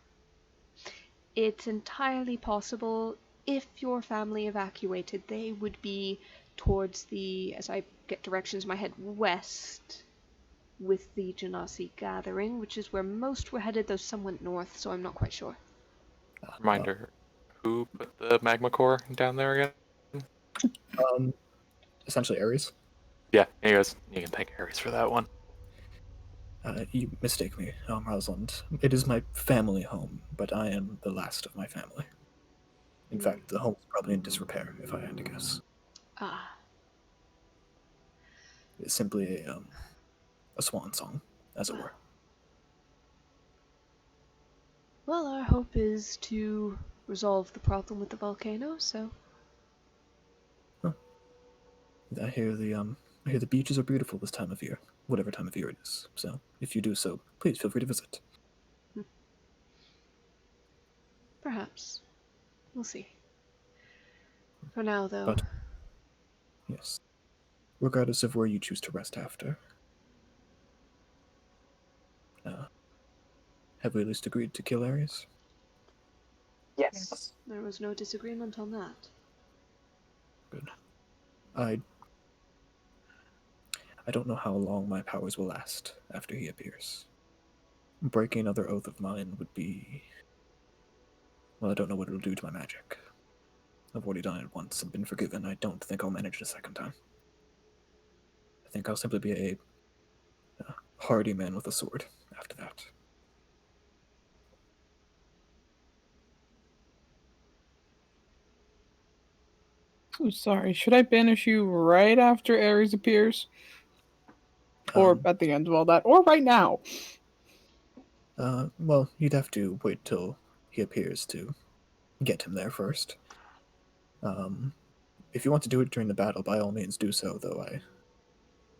It's entirely possible if your family evacuated, they would be towards the, as I get directions in my head, west, with the Genasi gathering, which is where most were headed, though some went north, so I'm not quite sure. Reminder, who put the magma core down there again? Essentially Ares. Yeah, he goes. You can thank Ares for that one. You mistake me, Rosalind. It is my family home, but I am the last of my family. In fact, the home is probably in disrepair, if I had to guess. Ah. It's simply a swan song, as it were. Well, our hope is to resolve the problem with the volcano, so... Huh. I hear the beaches are beautiful this time of year, whatever time of year it is. So, if you do so, please feel free to visit. Perhaps. We'll see. For now, though... But, yes. Regardless of where you choose to rest after, have we at least agreed to kill Ares? Yes. There was no disagreement on that. Good. I don't know how long my powers will last after he appears. Breaking another oath of mine would be... Well, I don't know what it'll do to my magic. I've already done it once and been forgiven. I don't think I'll manage it a second time. I think I'll simply be a hardy man with a sword after that. Oh, sorry. Should I banish you right after Ares appears? Or at the end of all that? Or right now? Well, you'd have to wait till he appears to get him there first. If you want to do it during the battle, by all means do so, though I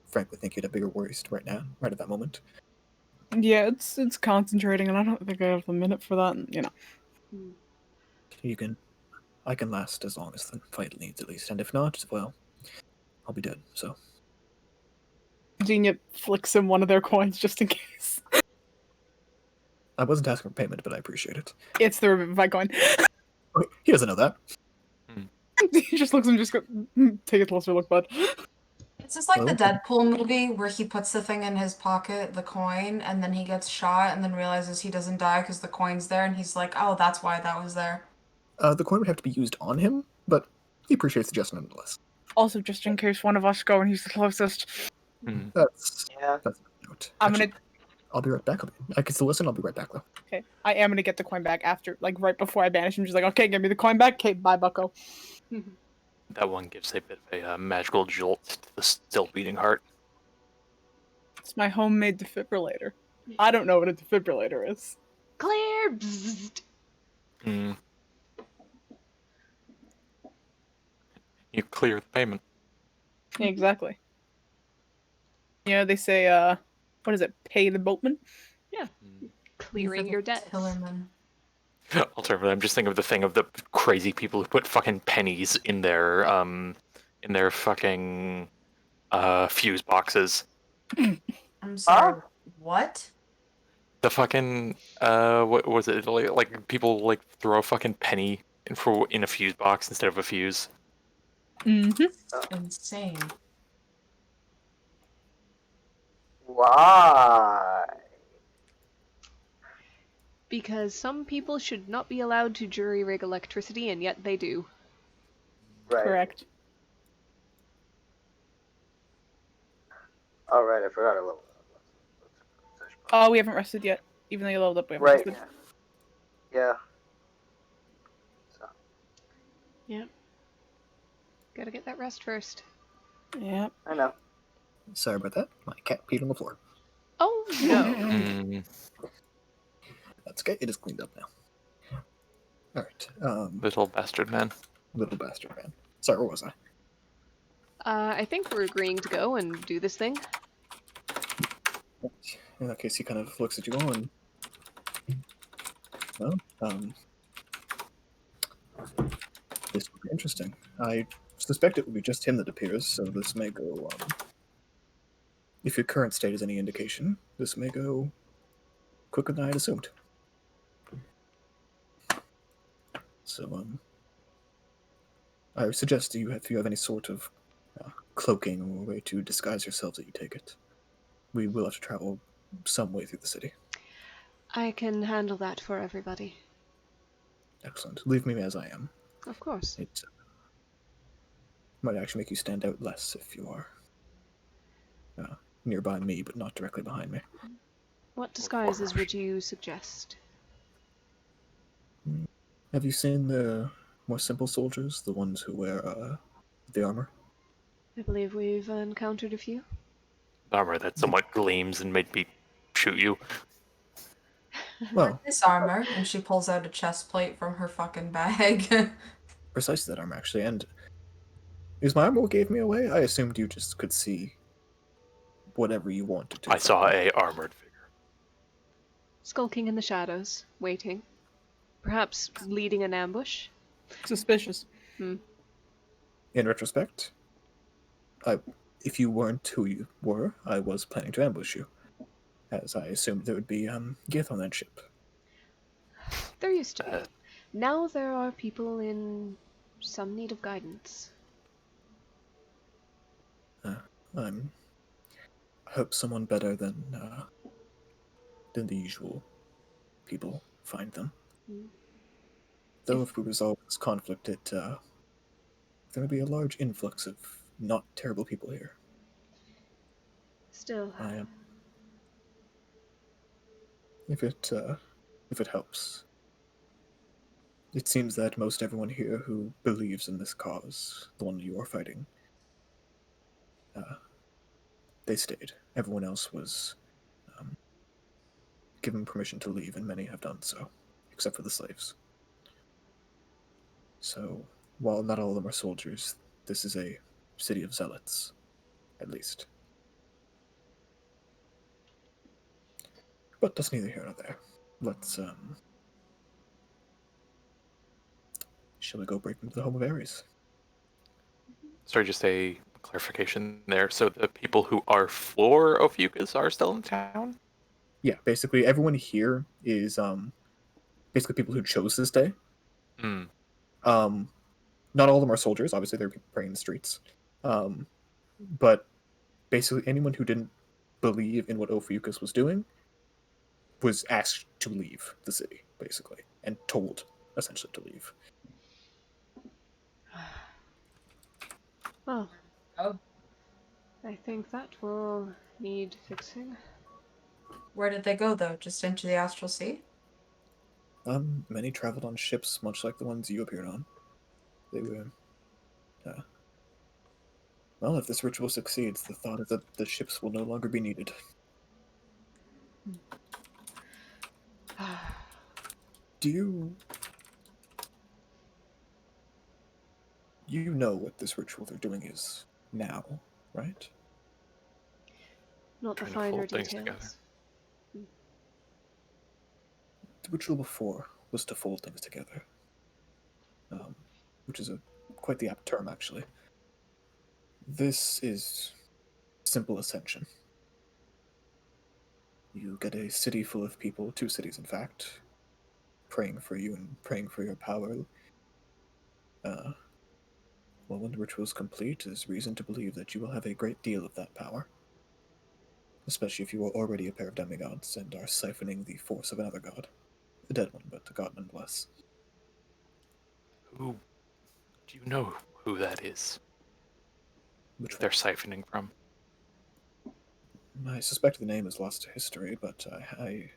frankly think you'd have bigger worries right now, right at that moment. Yeah, it's concentrating, and I don't think I have the minute for that, you know. I can last as long as the fight needs, at least, and if not, well, I'll be dead, so. Xenia flicks him one of their coins just in case. I wasn't asking for payment, but I appreciate it. It's the Revivify coin. Okay, he doesn't know that. He just looks and just go, take a closer look, bud. It's just like Well, the Deadpool movie where he puts the thing in his pocket, the coin, and then he gets shot and then realizes he doesn't die because the coin's there, and he's like, oh, that's why that was there. The coin would have to be used on him, but he appreciates the gesture nonetheless. Also, just in case one of us go and he's the closest. That's Yeah. a note. I'm Actually, gonna... I'll be right back. I can still listen. I'll be right back, though. Okay, I am gonna get the coin back after, like, right before I banish him. Just like, okay, give me the coin back. Okay, bye, bucko. That one gives a bit of a magical jolt to the still beating heart. It's my homemade defibrillator. I don't know what a defibrillator is. Claire! Bzzzt. You clear the payment. Exactly. They say, what is it? Pay the boatman. Clearing your debts. Tillerman. Alternatively, I'm just thinking of the thing of the crazy people who put fucking pennies in their fucking fuse boxes. I'm sorry. What? The fucking what was it? Like people like throw a fucking penny in a fuse box instead of a fuse. Mm-hmm. Insane. Why? Because some people should not be allowed to jury rig electricity, and yet they do. Right. Correct. All right, I forgot a level. Oh, we haven't rested yet. Even though you leveled up, we haven't Right. rested. Yeah. So. Yeah. Gotta get that rest first. Yeah. I know. Sorry about that. My cat peed on the floor. Oh no. Mm, That's okay. It is cleaned up now. All right. little bastard man. Little bastard man. Sorry, where was I? I think we're agreeing to go and do this thing. In that case, he kind of looks at you all and, well, this would be interesting. I suspect it will be just him that appears, so this may go, if your current state is any indication, this may go quicker than I had assumed. So, I suggest if you have any sort of cloaking or way to disguise yourselves that you take it. We will have to travel some way through the city. I can handle that for everybody. Excellent. Leave me as I am. Of course. It might actually make you stand out less if you are nearby me, but not directly behind me. What disguises would you suggest? Have you seen the more simple soldiers, the ones who wear the armor? I believe we've encountered a few. Armor that somewhat gleams and made me shoot you. Well, This armor, and she pulls out a chest plate from her fucking bag. precisely that armor, actually. And is my armor what gave me away? I assumed you just could see whatever you wanted to. I saw a armored figure. Skulking in the shadows, waiting. Perhaps leading an ambush? Suspicious. In retrospect, if you weren't who you were, I was planning to ambush you, as I assumed there would be Gith on that ship. There used to be. Now there are people in some need of guidance. I hope someone better than the usual people find them. Though if we resolve this conflict, there will be a large influx of not terrible people here. Still, I am. If it helps. It seems that most everyone here who believes in this cause, the one you are fighting, they stayed. Everyone else was given permission to leave, and many have done so, except for the slaves. So, while not all of them are soldiers, this is a city of zealots, at least. But that's neither here nor there. Let's, shall we go break into the home of Ares? Sorry, just a clarification there. So the people who are for Ophiuchus are still in town? Yeah, basically everyone here is, basically people who chose to stay. Hmm. Not all of them are soldiers, obviously there are people praying in the streets. But basically anyone who didn't believe in what Ophiuchus was doing was asked to leave the city, basically, and told, essentially, to leave. well, Oh. I think that will need fixing. Where did they go, though? Just into the astral sea? Many traveled on ships much like the ones you appeared on. They were, well, if this ritual succeeds, the thought is that the ships will no longer be needed. Do you know what this ritual they're doing is now, right? Not the Trying to finer fold things together. details. The ritual before was to fold things together, which is quite the apt term, actually. This is simple ascension. You get a city full of people, 2 cities in fact, praying for you and praying for your power. Well, when the ritual is complete, there's reason to believe that you will have a great deal of that power. Especially if you are already a pair of demigods and are siphoning the force of another god. A dead one, but a god nonetheless. Who do you know who that is? Which They're one? siphoning from. I suspect the name is lost to history, but I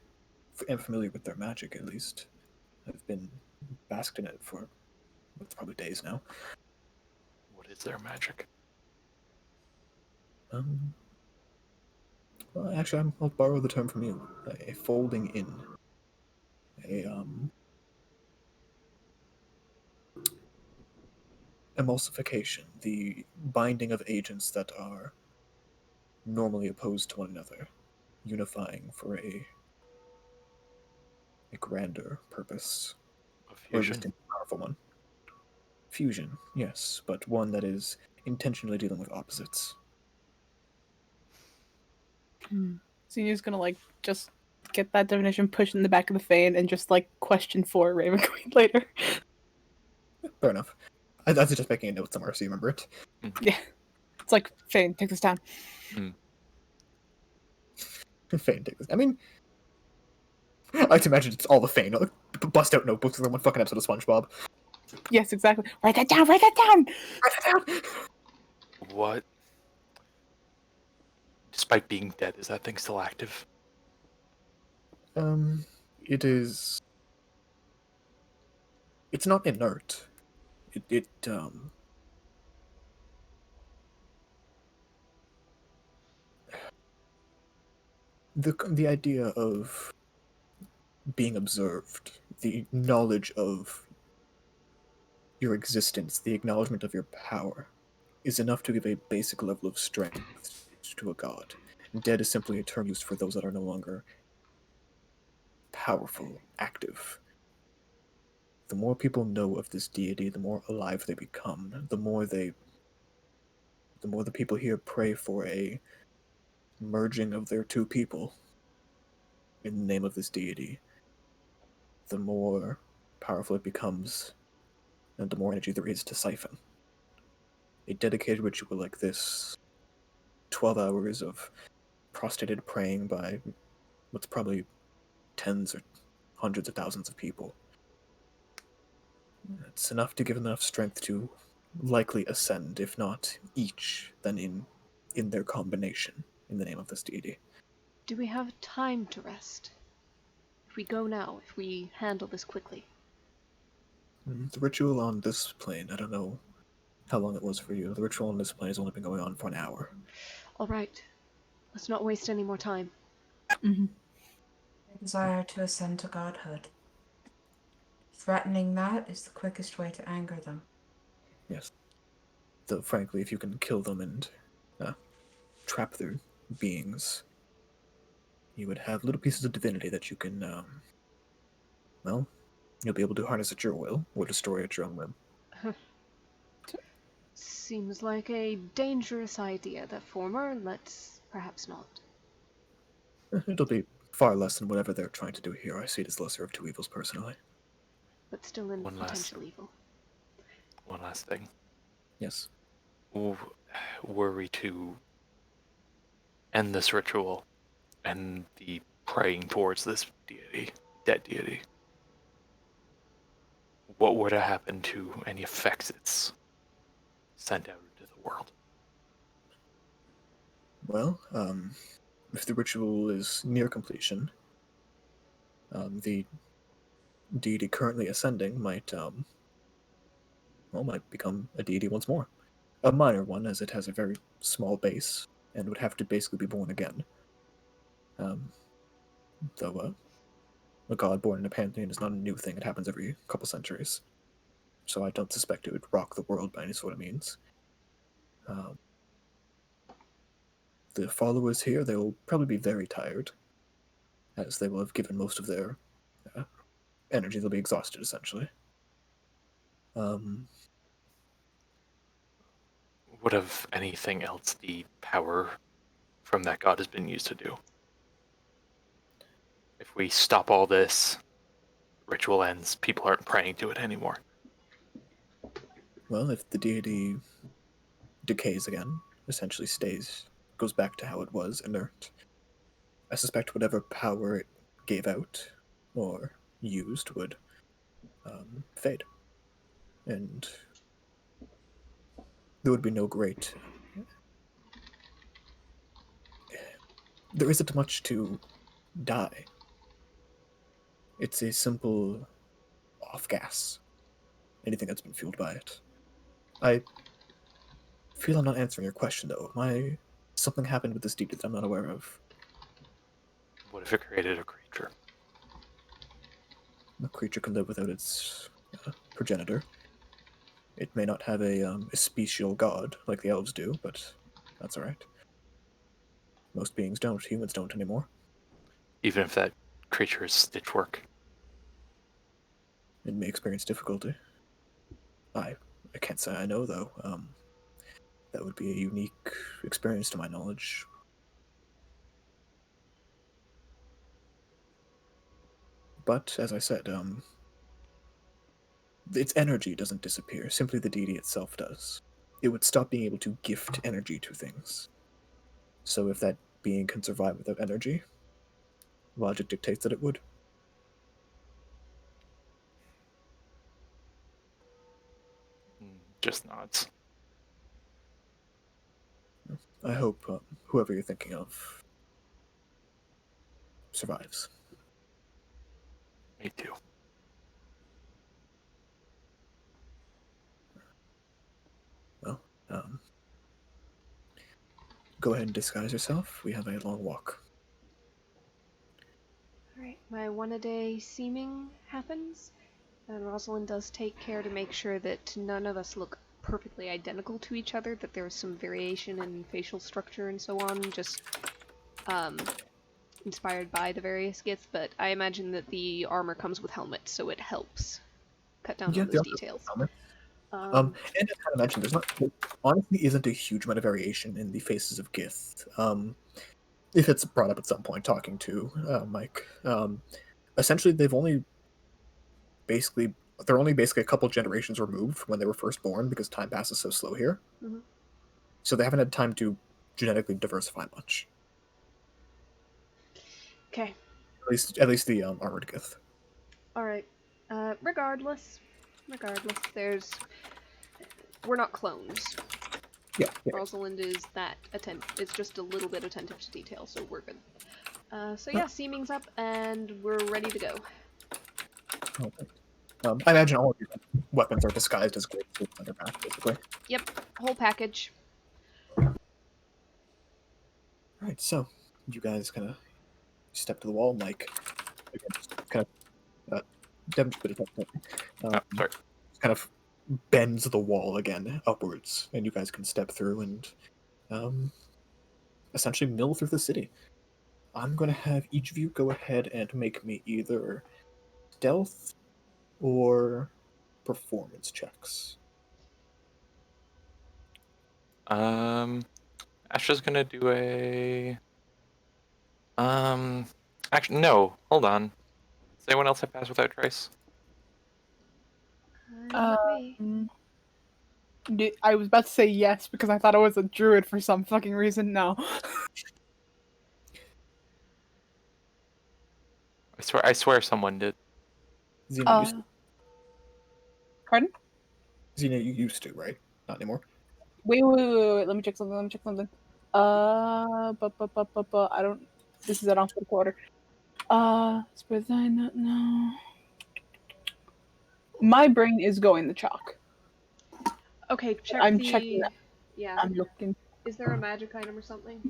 am familiar with their magic, at least. I've been basked in it for probably days now. What is their magic? Well, actually, I'll borrow the term from you. A folding in. Emulsification. The binding of agents that are normally opposed to one another, unifying for a grander purpose, A or at least fusion? a powerful one. Fusion, yes, but one that is intentionally dealing with opposites. Senior's gonna like just get that definition pushed in the back of the fan and just like question for Raven Queen later. Fair enough. I was just making a note somewhere so you remember it. Yeah. It's like, Fane, take this down. Fane, take this. I mean, I like to imagine it's all the Fane. Like, bust out notebooks in one fucking episode of SpongeBob. Yes, exactly. Write that down, write that down! Write it down! What? Despite being dead, is that thing still active? It is. It's not inert. The idea of being observed, the knowledge of your existence, the acknowledgement of your power, is enough to give a basic level of strength to a god. Dead is simply a term used for those that are no longer powerful, active. The more people know of this deity, the more alive they become. The more the people here pray for a merging of their 2 people in the name of this deity, the more powerful it becomes, and the more energy there is to siphon. A dedicated ritual like this, 12 hours of prostrated praying by what's probably tens or hundreds of thousands of people. It's enough to give them enough strength to likely ascend, if not each, then in their combination, in the name of this deity. Do we have time to rest? If we go now, if we handle this quickly. The ritual on this plane, I don't know how long it was for you. The ritual on this plane has only been going on for an hour. All right. Let's not waste any more time. Mm-hmm. They desire to ascend to godhood. Threatening that is the quickest way to anger them. Yes. Though, frankly, if you can kill them and trap their beings, you would have little pieces of divinity that you can, well, you'll be able to harness at your will, or destroy at your own whim. Seems like a dangerous idea, the former. Let's perhaps not. It'll be far less than whatever they're trying to do here. I see it as lesser of 2 evils, personally. But still in One last- potential evil. One last thing. Yes. Were we to end this ritual and the praying towards this deity, dead deity, what would have happened to any effects it's sent out into the world? Well, if the ritual is near completion, the deity currently ascending might become a deity once more. A minor one, as it has a very small base, and would have to basically be born again. Though a god born in a pantheon is not a new thing, it happens every couple centuries. So I don't suspect it would rock the world by any sort of means. the followers here, they will probably be very tired, as they will have given most of their energy. They'll be exhausted, essentially. What of anything else the power from that god has been used to do? If we stop all this, ritual ends, people aren't praying to it anymore. Well, if the deity decays again, essentially goes back to how it was, inert, I suspect whatever power it gave out or used would fade. And there would be no great. There isn't much to die. It's a simple off gas. Anything that's been fueled by it. I feel I'm not answering your question, though. Something happened with this deity that I'm not aware of. What if it created a creature? A creature can live without its progenitor. It may not have a special god like the elves do, but that's alright. Most beings don't. Humans don't anymore. Even if that creature is stitchwork. It may experience difficulty. I can't say I know, though. That would be a unique experience to my knowledge. But, as I said, its energy doesn't disappear. Simply the deity itself does. It would stop being able to gift energy to things. So if that being can survive without energy, logic dictates that it would. Just nods. I hope whoever you're thinking of survives. Me too. Well, go ahead and disguise yourself. We have a long walk. Alright, my one-a-day seeming happens, and Rosalind does take care to make sure that none of us look perfectly identical to each other, that there is some variation in facial structure and so on, just inspired by the various gifts, but I imagine that the armor comes with helmets, so it helps cut down on those details. And as I mentioned, there honestly isn't a huge amount of variation in the faces of Gith. If it's brought up at some point, talking to Mike, essentially they're only basically a couple generations removed from when they were first born because time passes so slow here. Mm-hmm. So they haven't had time to genetically diversify much. Okay. At least the armored Gith. Alright. Regardless, we're not clones. Yeah. Rosalind is it's just a little bit attentive to detail, so we're good. So yeah, seeming's up, and we're ready to go. Okay. I imagine all of your weapons are disguised as great suits on your back, basically. Yep, whole package. Alright, so you guys kind of step to the wall, Mike. Again, just kind of demonstrate Sorry. kind of bends the wall again upwards, and you guys can step through and essentially mill through the city. I'm going to have each of you go ahead and make me either stealth or performance checks. Astra's gonna do a. Actually, no. Hold on. Does anyone else have pass without trace? Not me. I was about to say yes because I thought I was a druid for some fucking reason. No. I swear someone did. Xena, Pardon? Xena, you used to, right? Not anymore. Wait. Let me check something. I don't. This is an alphabetical order. Suppose I not know. My brain is going the chalk. Okay, I'm checking that. Yeah. I'm looking. Is there a magic item or something?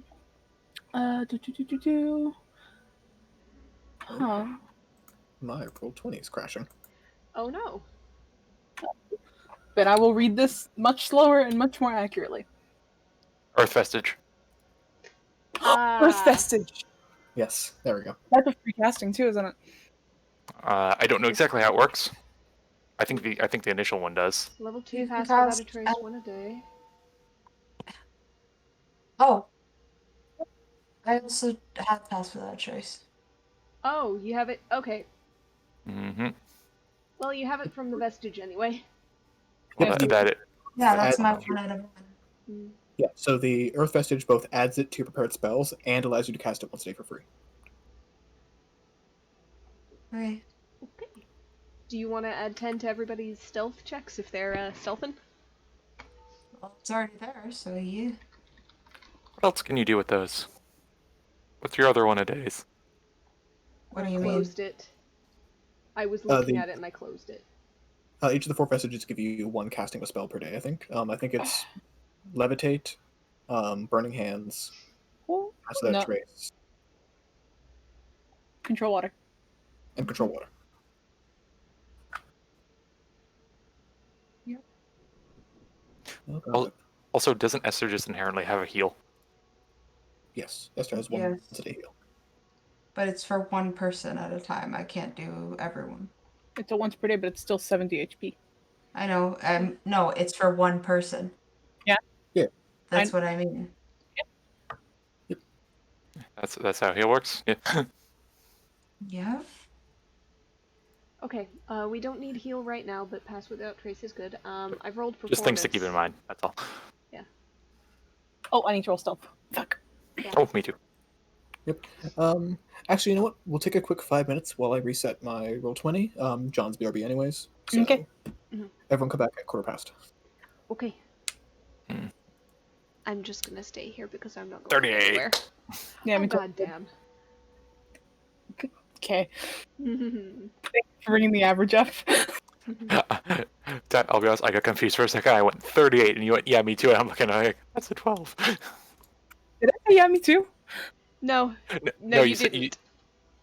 Huh. My roll 20 is crashing. Oh no. But I will read this much slower and much more accurately. Earth vestige. Earth Vestige. Yes, there we go. That's a free casting too, isn't it? I don't know exactly how it works. I think the initial one does. Level 2 You can pass without a cast trace, one a day. Oh. I also have Pass Without a Trace. Oh, you have it? Okay. Mm-hmm. Well, you have it from the vestige anyway. Well, Yeah, Yeah, that's Add- my 1 out of 1. Mm. Yeah, so the Earth Vestige both adds it to your prepared spells and allows you to cast it once a day for free. Okay. Okay. Do you want to add 10 to everybody's stealth checks if they're stealthing? Well, it's already there, so yeah. What else can you do with those? What's your other one a days? What I do you mean? closed it. I was looking the- at it and I closed it. Each of the 4 Vestiges give you 1 casting of a spell per day, I think. I think it's Levitate, Burning Hands, Well, Pass Without no. Trace, Control water. and Control Water. Yep. Oh, God. Well- Also, doesn't Esther just inherently have a heal? Yes, Esther has 1 Yes. once a day heal. But it's for one person at a time. I can't do everyone. It's a once per day, but it's still 70 HP. I know. No, it's for one person. Yeah. Yeah. That's what I mean. That's how heal works. Yeah. Yeah. Okay, we don't need heal right now, but pass without trace is good. I've rolled performance. Just things to keep in mind. That's all. Oh, I need to roll stealth. Fuck. Oh, me too. Actually, you know what? We'll take a quick 5 minutes while I reset my Roll20. John's BRB anyways. So Okay. Mhm. Everyone come back at 1:15. Okay. Hmm. I'm just gonna stay here because I'm not going 38. anywhere. Yeah, Oh, me too. god damn. Okay. For bringing the average up. Dad, I'll be honest, I got confused for a second. I went 38, and you went, yeah, me too. And I'm looking like, that's a 12. Did I say yeah, me too? No, no, you said didn't.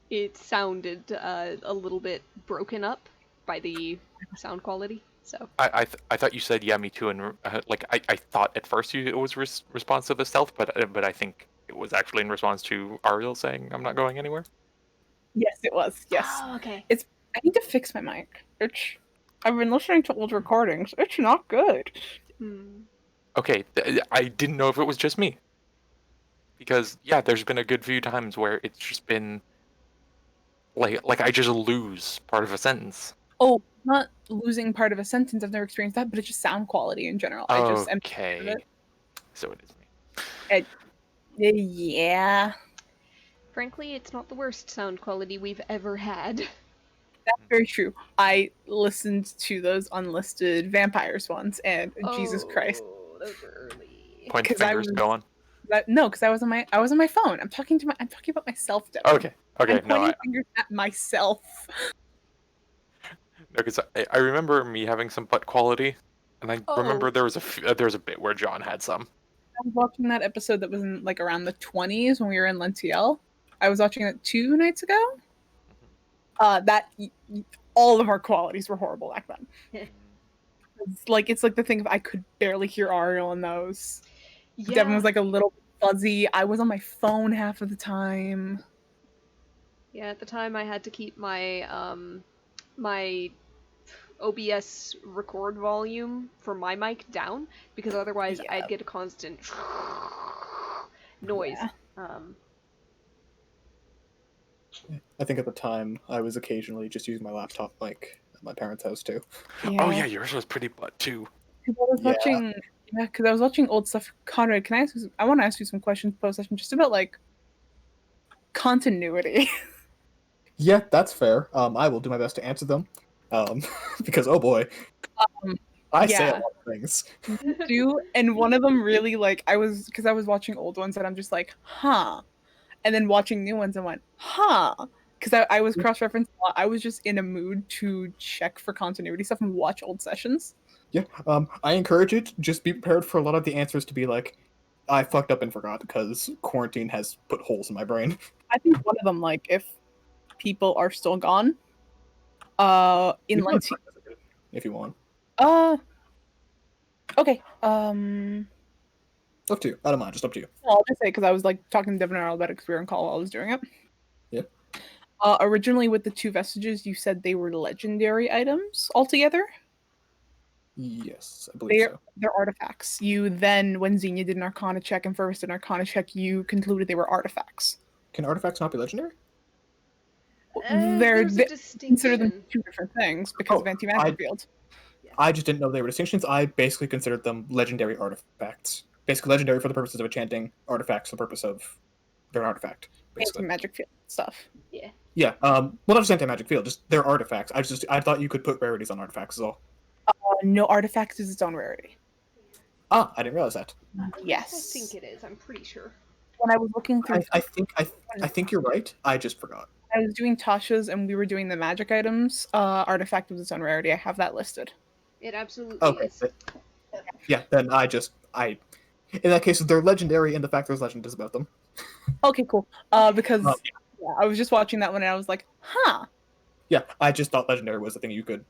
It sounded a little bit broken up by the sound quality, so. I thought you said yeah, me too, and I thought at first it was response to the stealth, but I think it was actually in response to Ariel saying I'm not going anywhere. Yes, it was. Yes. Oh, okay. I need to fix my mic. I've been listening to old recordings. It's not good. Hmm. Okay, I didn't know if it was just me, because yeah, there's been a good few times where it's just been like I just lose part of a sentence. Oh, not losing part of a sentence. I've never experienced that, but it's just sound quality in general. I just am Okay, so it is me. yeah. Frankly, it's not the worst sound quality we've ever had. That's very true. I listened to those unlisted vampires once, and Jesus Christ, those were early. Point 'Cause I fingers, was- go on. no, because I was on my phone. I'm talking about myself. Devin. Okay, I'm no, pointing fingers at myself. because I remember me having some butt quality, and I remember Oh. there was a bit where John had some. I was watching that episode that was in like around the 20s when we were in Lentiel. I was watching it 2 nights ago. All of our qualities were horrible back then. It's like the thing of I could barely hear Ariel in those. Yeah. Devin was like a little fuzzy. I was on my phone half of the time. Yeah, at the time I had to keep my my OBS record volume for my mic down because otherwise Yeah. I'd get a constant noise. Yeah. I think at the time I was occasionally just using my laptop mic at my parents' house too. Oh yeah, yours was pretty butt too. Because I was watching old stuff. Conrad, I want to ask you some questions post session just about like continuity. Yeah, that's fair. I will do my best to answer them. Because oh boy, I say a yeah. lot of things. And one of them really because I was watching old ones and I'm just like, huh. And then watching new ones and went, huh. Because I was cross-referencing a lot. I was just in a mood to check for continuity stuff and watch old sessions. Yeah, I encourage it. Just be prepared for a lot of the answers to be like, I fucked up and forgot because quarantine has put holes in my brain. I think one of them, like, if people are still gone, in You can Lentiel. if you want. Okay. Up to you. I don't mind. Just up to you. Well, I'll just say because I was like talking to Devin and Earl about it because we were in call while I was doing it. Yeah. Originally, with the 2 vestiges, you said they were legendary items altogether. Yes, I believe so. They're artifacts. You then, when Xenia did an Arcana check and Fergus did an Arcana check, you concluded they were artifacts. Can artifacts not be legendary? There's a Consider them distinction. 2 different things because of anti-magic field. I just didn't know they were distinctions. I basically considered them legendary artifacts. Basically, legendary for the purposes of enchanting, artifacts for the purpose of their artifact. Basically, Anti-magic field stuff. Yeah. yeah. Well, not just anti-magic field, just they're artifacts. I thought you could put rarities on artifacts as well. No artifact is its own rarity. Ah, I didn't realize that. Yes. I think it is. I'm pretty sure. When I was looking through, I think you're right. I just forgot. I was doing Tasha's and we were doing the magic items. Artifact was its own rarity. I have that listed. It absolutely Okay. is. Yeah. Then in that case, they're legendary, and the fact there's legend is about them. Okay, cool. Because yeah, I was just watching that one and I was like, huh. Yeah, I just thought legendary was the thing you could.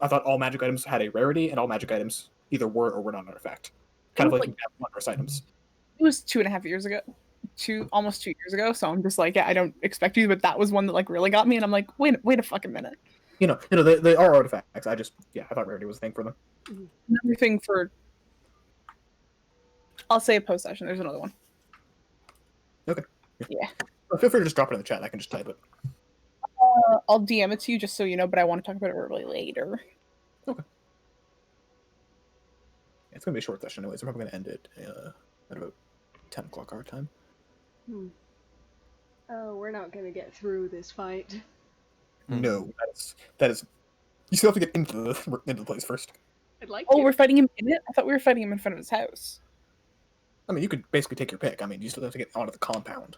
I thought all magic items had a rarity, and all magic items either were or were not an artifact. Kind of like you have wondrous items. It was 2.5 years ago. Almost 2 years ago. So I'm just like, yeah, I don't expect you, but that was one that like really got me, and I'm like, wait a fucking minute. They are artifacts. I thought rarity was a thing for them. Another thing for, I'll say a post session. There's another one. Okay. Yeah. Well, feel free to just drop it in the chat. I can just type it. I'll DM it to you just so you know, but I want to talk about it really later. Okay. It's gonna be a short session anyways. We're probably gonna end it at about 10 o'clock our time. Oh, we're not gonna get through this fight. No, that is. You still have to get into the place first. I'd like Oh, to. we're fighting him in it? I thought we were fighting him in front of his house. I mean, you could basically take your pick. I mean, you still have to get onto the compound.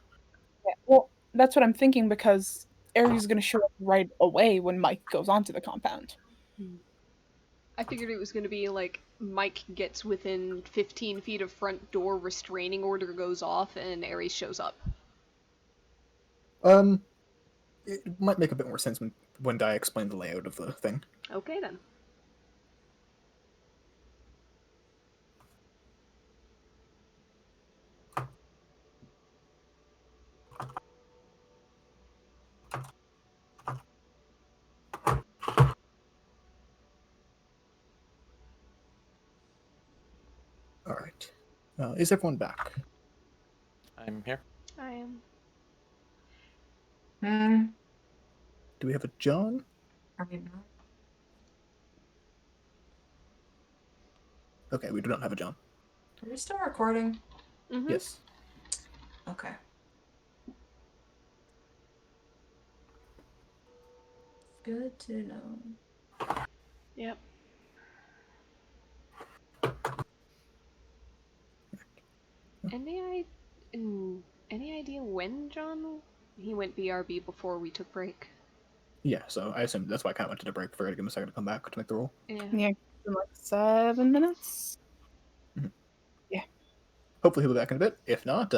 Yeah, well, that's what I'm thinking because Ares going to show up right away when Mike goes onto the compound. I figured it was gonna be like Mike gets within 15 feet of front door, restraining order goes off, and Ares shows up. It might make a bit more sense when I explain the layout of the thing. Okay then. All right. Is everyone back? I'm here. I am. Do we have a John? Are we not? Okay, we do not have a John. Are we still recording? Mm-hmm. Yes. Okay. Good to know. Yep. Any idea when John? He went BRB before we took break. Yeah, so I assume that's why I kind of went to the break for to give him a second to come back to make the roll. Yeah. Yeah, in like 7 minutes. Hopefully he'll be back in a bit. If not,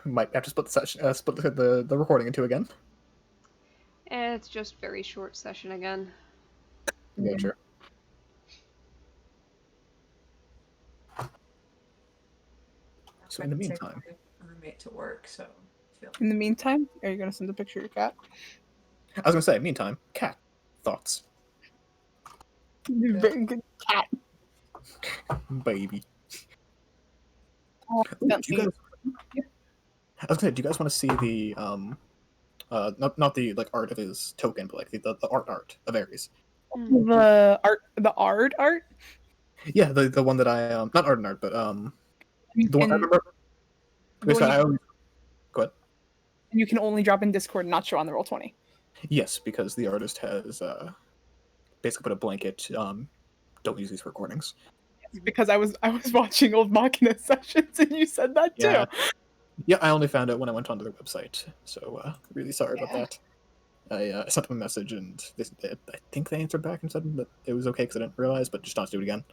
might have to split the session, split the recording in 2 again. It's just very short session again. Yeah, sure. So in the meantime, my roommate to work, so I feel In the meantime, are you going to send a picture of your cat? I was gonna say, meantime, cat thoughts, Very good cat. baby. Oh, Ooh, that's do you me. guys, I was gonna say, do you guys want to see the not the like art of his token, but like the art of Ares? The art. Yeah, the one that I not art, but the one I And remember. the one So you- I always, go ahead. you can only drop in Discord and not show on the Roll20. Yes, because the artist has basically put a blanket. Don't use these for recordings. Because I was watching old Machina sessions and you said that too. Yeah. Yeah, I only found out when I went onto their website, so really sorry about that. I sent them a message and I think they answered back and said that it was okay because I didn't realize, but just not to do it again.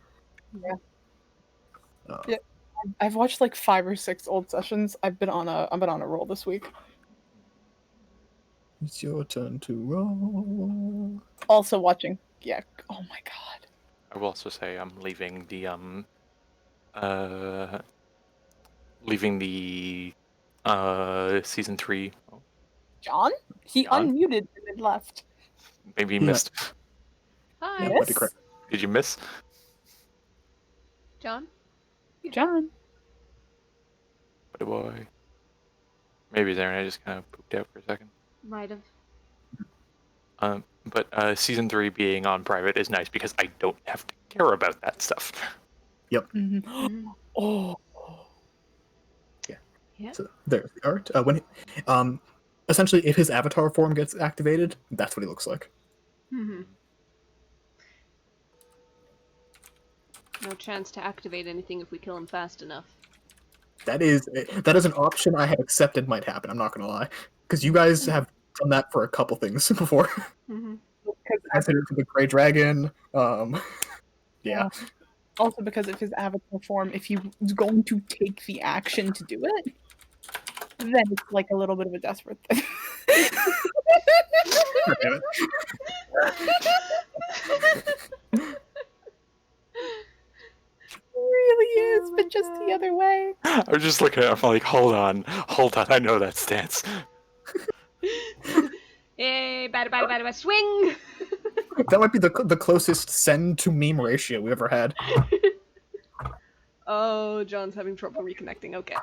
Yeah. Yeah. I've watched like 5 or 6 old sessions. I've been on a roll this week. It's your turn to roll. Also watching. Yeah. Oh my god. I will also say I'm leaving the season 3. Oh, John? He John? unmuted and then left. Maybe you Yeah. missed. Hi, Yeah, that'd be Yes? correct. Did you miss? John. John. What boy? Maybe there, and I just kind of pooped out for a second. Might have. But season 3 being on private is nice because I don't have to care about that stuff. Mm-hmm. Mhm. Oh. Yeah. So there's the art. Essentially, if his avatar form gets activated, that's what he looks like. Hmm. No chance to activate anything if we kill him fast enough. That is an option I have accepted might happen. I'm not gonna lie, because you guys have done that for a couple things before. Hmm. Because Considered for the Grey Dragon. Yeah. also because of his avatar form, if he's going to take the action to do it, then it's like a little bit of a desperate thing. God damn it. Really is, Oh my but just the God. other way. I was just looking at it, I'm like, hold on, I know that stance. Yay! Bada, swing! That might be the closest send to meme ratio we ever had. Oh, John's having trouble reconnecting. Okay.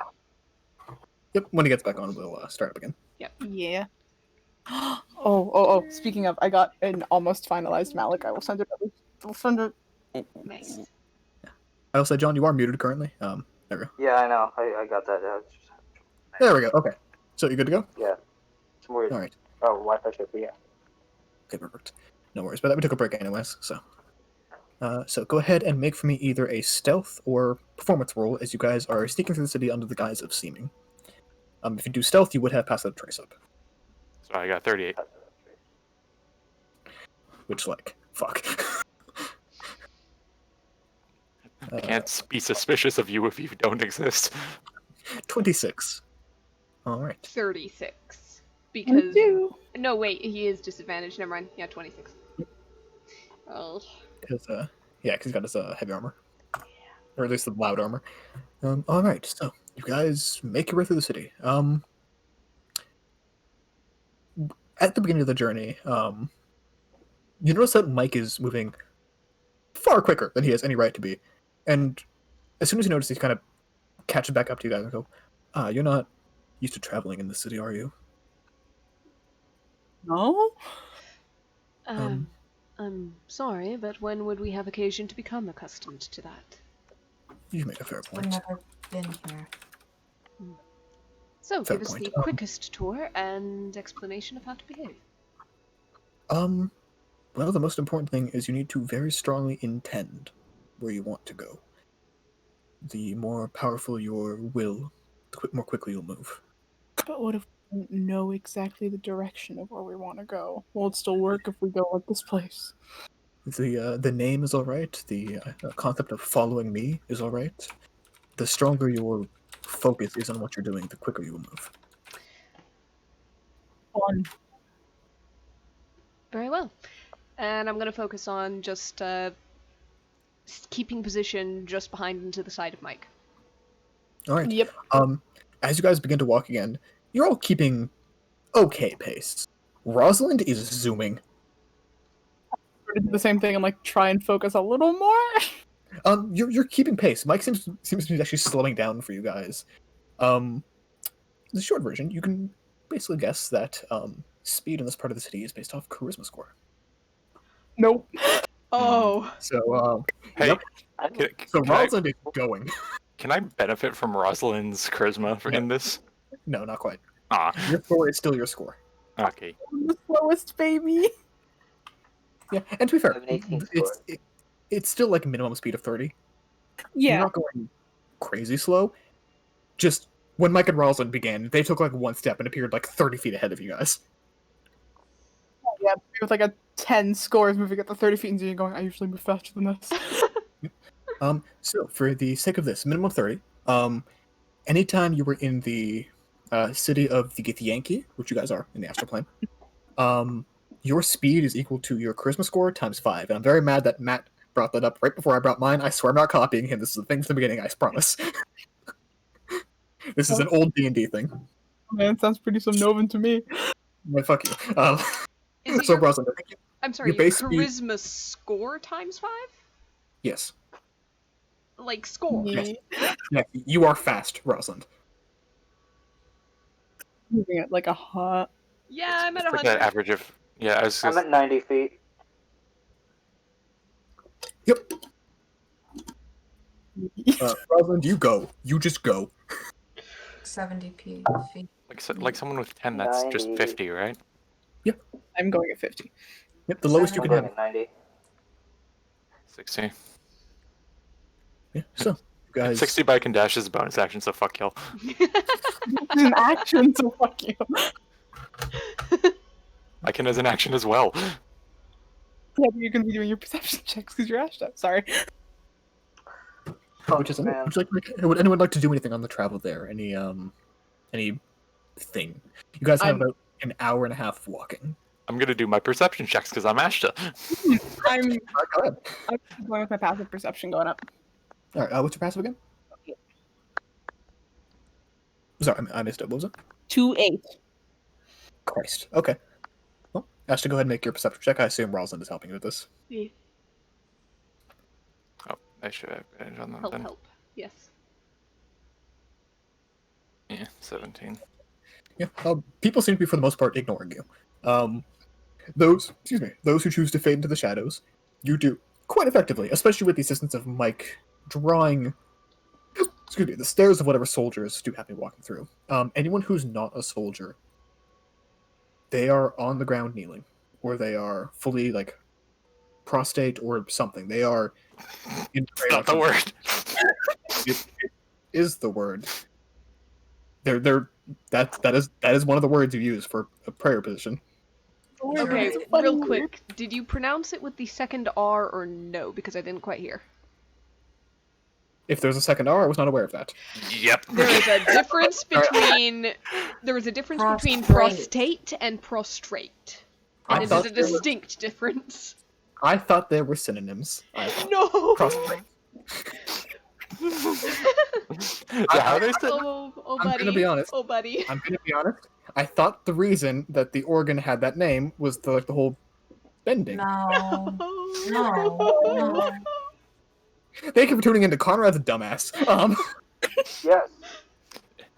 Yep. When he gets back on, we'll start up again. Yeah. Oh. Speaking of, I got an almost finalized Malik. I will send it over. I'll send it. Nice. I will say, John, you are muted currently. There we go. Yeah, I know. I got that. There we go. Okay. So you're good to go? Yeah. It's weird. All right. Oh, Wi-Fi chip. Yeah. Okay, perfect. No worries. But we took a break anyways, so. So go ahead and make for me either a stealth or performance roll as you guys are sneaking through the city under the guise of seeming. If you do stealth, you would have passed the trace up. So I got 38. Which, like, fuck. I can't be suspicious of you if you don't exist. 26. Alright. 36. Because. do. No, wait, he is disadvantaged. Never mind. Yeah, 26. Oh. Because he's got his heavy armor. Or at least the loud armor. Alright, so you guys make your way through the city. At the beginning of the journey, you notice that Mike is moving far quicker than he has any right to be. And as soon as you notice, he kind of catches back up to you guys and go, you're not used to traveling in the city, are you? No? I'm sorry, but when would we have occasion to become accustomed to that? You make a fair We've point. never been here. So, Fair give us point. the quickest tour and explanation of how to behave. Well, the most important thing is you need to very strongly intend where you want to go. The more powerful your will, the more quickly you'll move. But what if we don't know exactly the direction of where we want to go? Will it still work if we go like this place? The name is all right. The concept of following me is all right. The stronger your focus is on what you're doing, the quicker you will move. Fun. Very well. And I'm going to focus on just keeping position just behind and to the side of Mike. All right. Yep. As you guys begin to walk again, you're all keeping okay pace. Rosalind is zooming. We're gonna do the same thing and like try and focus a little more. You're keeping pace. Mike seems to be actually slowing down for you guys. The short version, you can basically guess that speed in this part of the city is based off charisma score. Nope. Oh. So, Hey, yep. So can I- Rosalind is going. Can I benefit from Rosalind's charisma in this? No, not quite. Ah, Your score is still your score. okay. I'm the slowest baby. Yeah, and to be fair, I have an 18 score. it's still like minimum speed of 30. Yeah. You're not going crazy slow. Just when Mike and Rosalind began, they took like one step and appeared like 30 feet ahead of you guys. Yeah, with like a 10 scores moving at the 30 feet and you're going, I usually move faster than this. So for the sake of this, minimum 30. Anytime you were in the city of the Githyanki, which you guys are in the astral plane, your speed is equal to your charisma score times 5. And I'm very mad that Matt brought that up right before I brought mine. I swear I'm not copying him. This is a thing from the beginning. I promise. This is an old D&D thing. Man, sounds pretty Novan to me. Well, fuck you. Is it So, your, Rosalind, I think I'm sorry, your your base speed- charisma score times 5? yes. Like score. Me Yeah, you are fast, Rosalind. moving at like a hot. Yeah, I'm at It's like that 100. average of I was I'm at 90 feet. Yep. Rosalind, you go. You just go. 70 feet. like someone with 10. That's just 90. 50, right? I'm going at 50. Yep, the lowest you I'm can going have. at 90. 60. Yeah, so, you guys. 60 bike and dash is a bonus action, so fuck y'all. It's an action, so fuck you. I can as an action as well. Yeah, but you're gonna be doing your perception checks because you're ashed out. Sorry. Which is man. would anyone like to do anything on the travel there? Any thing? You guys have I'm- about an hour and a half of walking. I'm gonna do my perception checks because I'm Ashta. I'm Go ahead. going with my passive perception going up. All right. What's your passive again? Sorry, I missed it. What was it? 2-8. Christ. Okay. Well, Ashton, go ahead and make your perception check. I assume Rosalind is helping you with this. Yeah. Oh, I should have advantage on that Help, then. help. Yes. Yeah, 17. Yeah. People seem to be, for the most part, ignoring you. Those who choose to fade into the shadows, you do quite effectively, especially with the assistance of Mike drawing, the stairs of whatever soldiers do have me walking through. Anyone who's not a soldier, they are on the ground kneeling, or they are fully, like, prostrate or something. They are in prayer. Not the word. It is the word. That is one of the words you use for a prayer position. Okay, It's a funny real word. quick. Did you pronounce it with the second R or no? Because I didn't quite hear. If there's a second R, I was not aware of that. Yep. There is a difference between Prostrate. prostate and prostrate, I and it thought is a there were- distinct difference. I thought there were synonyms. No. Prostrate. Yeah, how are they still? Oh, I'm buddy. gonna be honest. Oh, buddy. I'm gonna be honest. I thought the reason that the organ had that name was the whole bending. No. No. No. Thank you for tuning into Conrad's dumbass. Yes.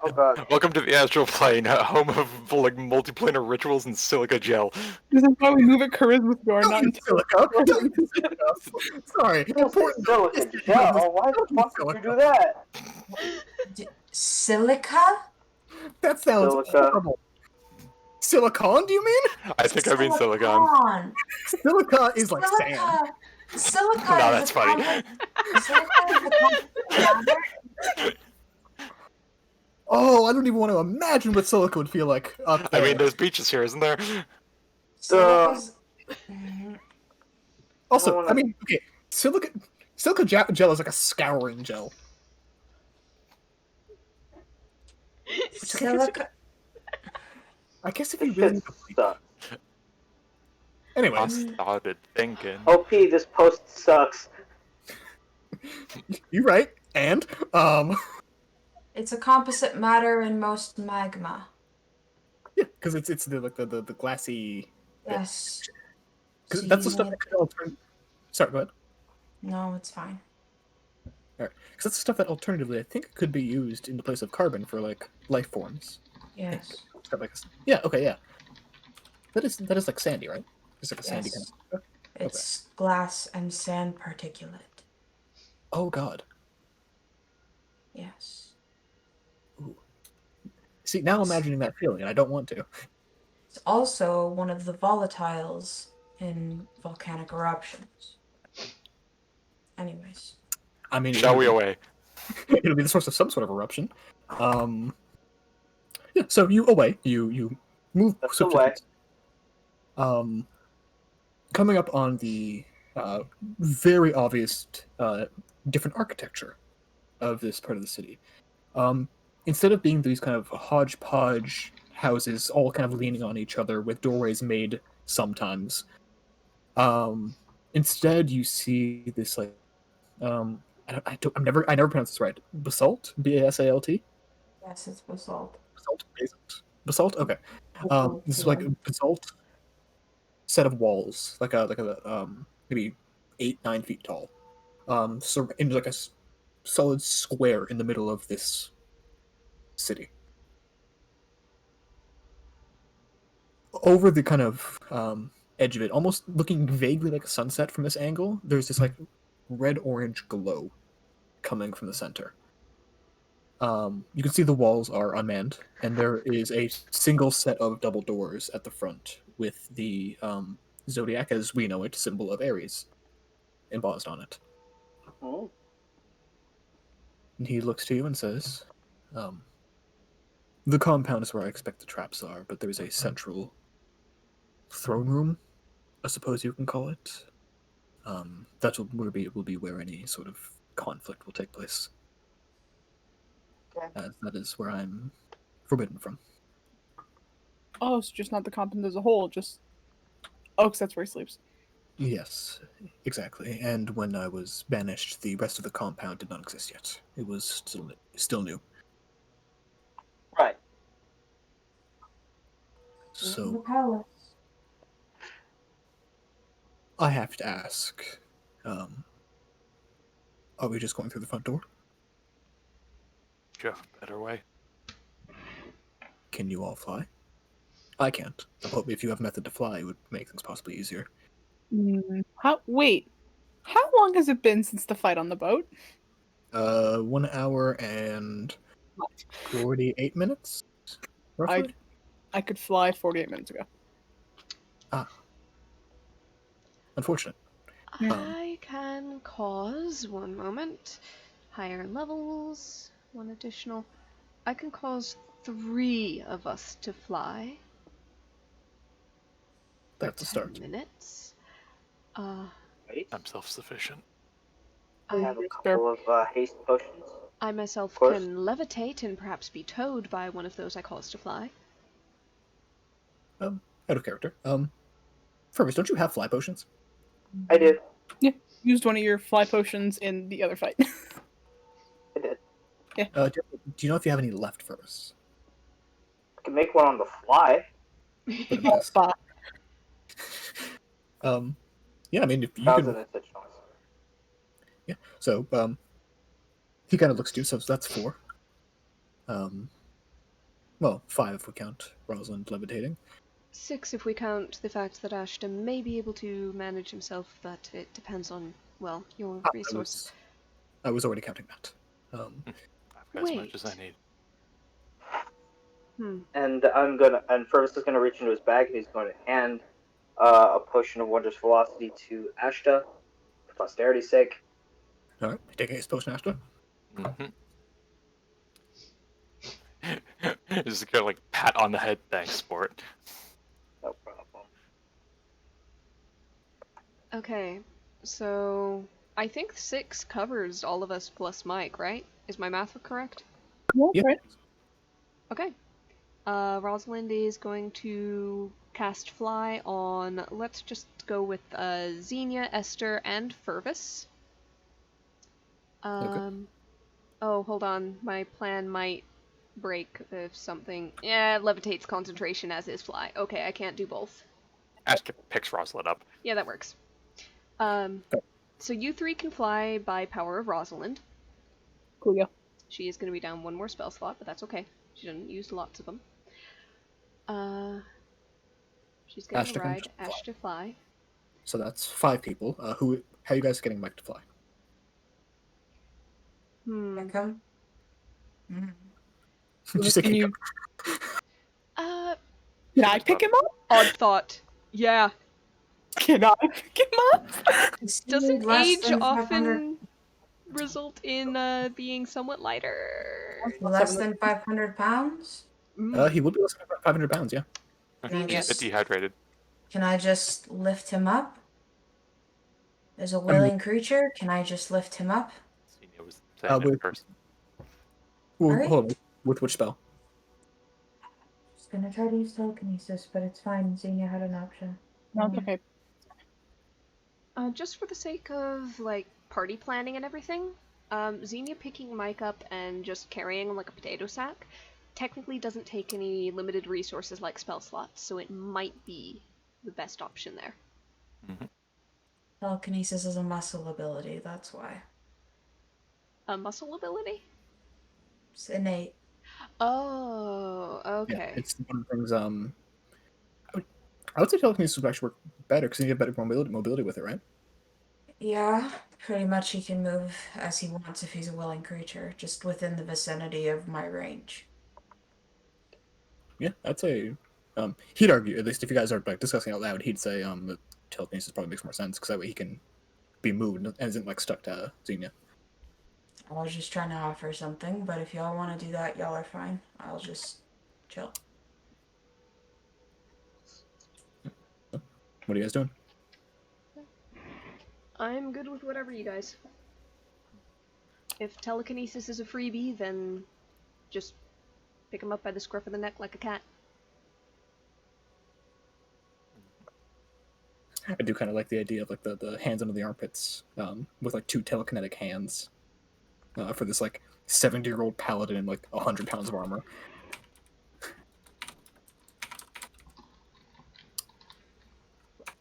Oh god. Welcome to the astral plane, home of like multiplanar rituals and silica gel. This is why we move at charisma score, not Don't in use silica. Don't use silica. Sorry. Important. Silicon gel. Why the fuck did you do that? Silica? That sounds Silica. horrible. Silicon, do you mean? I think I mean silicon. Silicon. Silica is like sand. Silica No, is that's a funny. Silica is a compound matter. Oh, I don't even want to imagine what silica would feel like up I there. mean, there's beaches here, isn't there? Silica's- Also, wanna- I mean, okay, silica gel is like a scouring gel. Silica. I guess if you This really shit sucks. I anyways, started thinking. OP, this post sucks. you're right. And It's a composite matter in most magma. yeah, because it's the glassy. Yes. Because So that's the you stuff need- that could altern. Sorry, go ahead. No, it's fine. Because that's the stuff that alternatively I think could be used in the place of carbon for like life forms. Yes. Stuff like this. Yeah. Okay. Yeah. That is like sandy, right? It's like a sandy Yes. kind of. It's glass and sand particulate. Oh God. Yes. See, now I'm imagining that feeling, and I don't want to. It's also one of the volatiles in volcanic eruptions. Anyways. I mean, Shall we away? It'll be the source of some sort of eruption. Yeah. So you away. You move That's swiftly. away. Coming up on the very obvious different architecture of this part of the city. Instead of being these kind of hodgepodge houses, all kind of leaning on each other with doorways made sometimes, Instead, you see this like I never pronounce this right. Basalt, basalt, Yes, it's basalt. basalt. Okay. Basalt, This is like yeah. a basalt set of walls, like a maybe 8-9 feet tall. So in like a solid square in the middle of this city. Over the kind of edge of it, almost looking vaguely like a sunset from this angle, there's this like red-orange glow coming from the center. You can see the walls are unmanned, and there is a single set of double doors at the front with the zodiac, as we know it, symbol of Aries, embossed on it. Oh. And he looks to you and says, "The compound is where I expect the traps are, but there is a central throne room, I suppose you can call it. That will be where any sort of conflict will take place. Okay. As that is where I'm forbidden from." Oh, so just not the compound as a whole, just oh, 'cause that's where he sleeps. Yes, exactly. And when I was banished, the rest of the compound did not exist yet. It was still new. Right. In the So palace. I have to ask, are we just going through the front door? Do you have a better way? Can you all fly? I can't. I'm hoping if you have a method to fly, it would make things possibly easier. Wait, how long has it been since the fight on the boat? 1 hour and 48 minutes, roughly. I could fly 48 minutes ago. Unfortunate. I can cause, one moment, higher levels, one additional. I can cause 3 of us to fly for That's a 10 start. minutes. Right. I'm self-sufficient. I have a Fair. couple of haste potions. I myself course. can levitate and perhaps be towed by one of those I cause to fly. Out of character. Fergus, don't you have fly potions? I did. Yeah, used one of your fly potions in the other fight. I did. Do you know if you have any left for us? I can make one on the fly. But in this. Bah. Yeah, I mean, if you That was can. an intentional. Yeah. So, he kind of looks to you. So that's 4. Well, 5 if we count Rosalind levitating. 6 if we count the fact that Ashton may be able to manage himself, but it depends on, well, your resources. I was already counting that. I've got as much as I need. And Fergus is gonna reach into his bag and he's going to hand a potion of wondrous velocity to Ashta, for posterity's sake. All right, take a haste potion after. Mm-hmm. Just kind of like pat on the head. Thanks, sport. No problem. Okay, so I think 6 covers all of us plus Mike, right? Is my math correct? Yeah. Right. Okay. Rosalind is going to cast Fly on, let's just go with Xenia, Esther, and Fergus. Oh, hold on. My plan might break if something. Yeah, levitates concentration as is Fly. Okay, I can't do both. Ash picks Rosalind up. Yeah, that works. So you 3 can fly by power of Rosalind. Cool, yeah. She is going to be down 1 more spell slot, but that's okay. She didn't use lots of them. She's going to Ashta can ride just fly. Ash to fly. So that's 5 people. How are you guys getting Mike to fly? Can come. Did you say Can you? Can I pick him up? Odd thought. Yeah. Can I pick him up? Doesn't Less age than 500 often result in being somewhat lighter? Less than 500 pounds? He will be less than 500 pounds, yeah. Can I He's a bit just dehydrated. can I just lift him up? As a willing creature, can I just lift him up? Xenia was saying it with- first. Alright. Hold on. With which spell? Just gonna try to use telekinesis, but it's fine. Xenia had an option. No, it's okay. Just for the sake of, like, party planning and everything, Xenia picking Mike up and just carrying him like a potato sack technically doesn't take any limited resources like spell slots, so it might be the best option there. Mhm. Telekinesis is a muscle ability, that's why. A muscle ability? It's innate. Oh, Yeah, okay. it's one of the things. I would say telekinesis would actually work better because you have better mobility with it, right? Yeah, pretty much he can move as he wants if he's a willing creature, just within the vicinity of my range. Yeah, I'd say. He'd argue, at least if you guys are like discussing out loud, he'd say that telekinesis probably makes more sense because that way he can be moved and isn't like stuck to Xenia. I was just trying to offer something, but if y'all want to do that, y'all are fine. I'll just chill. What are you guys doing? I'm good with whatever you guys. If telekinesis is a freebie, then just pick him up by the scruff of the neck like a cat. I do kind of like the idea of like the hands under the armpits with like two telekinetic hands for this like 70-year-old paladin and like 100 pounds of armor.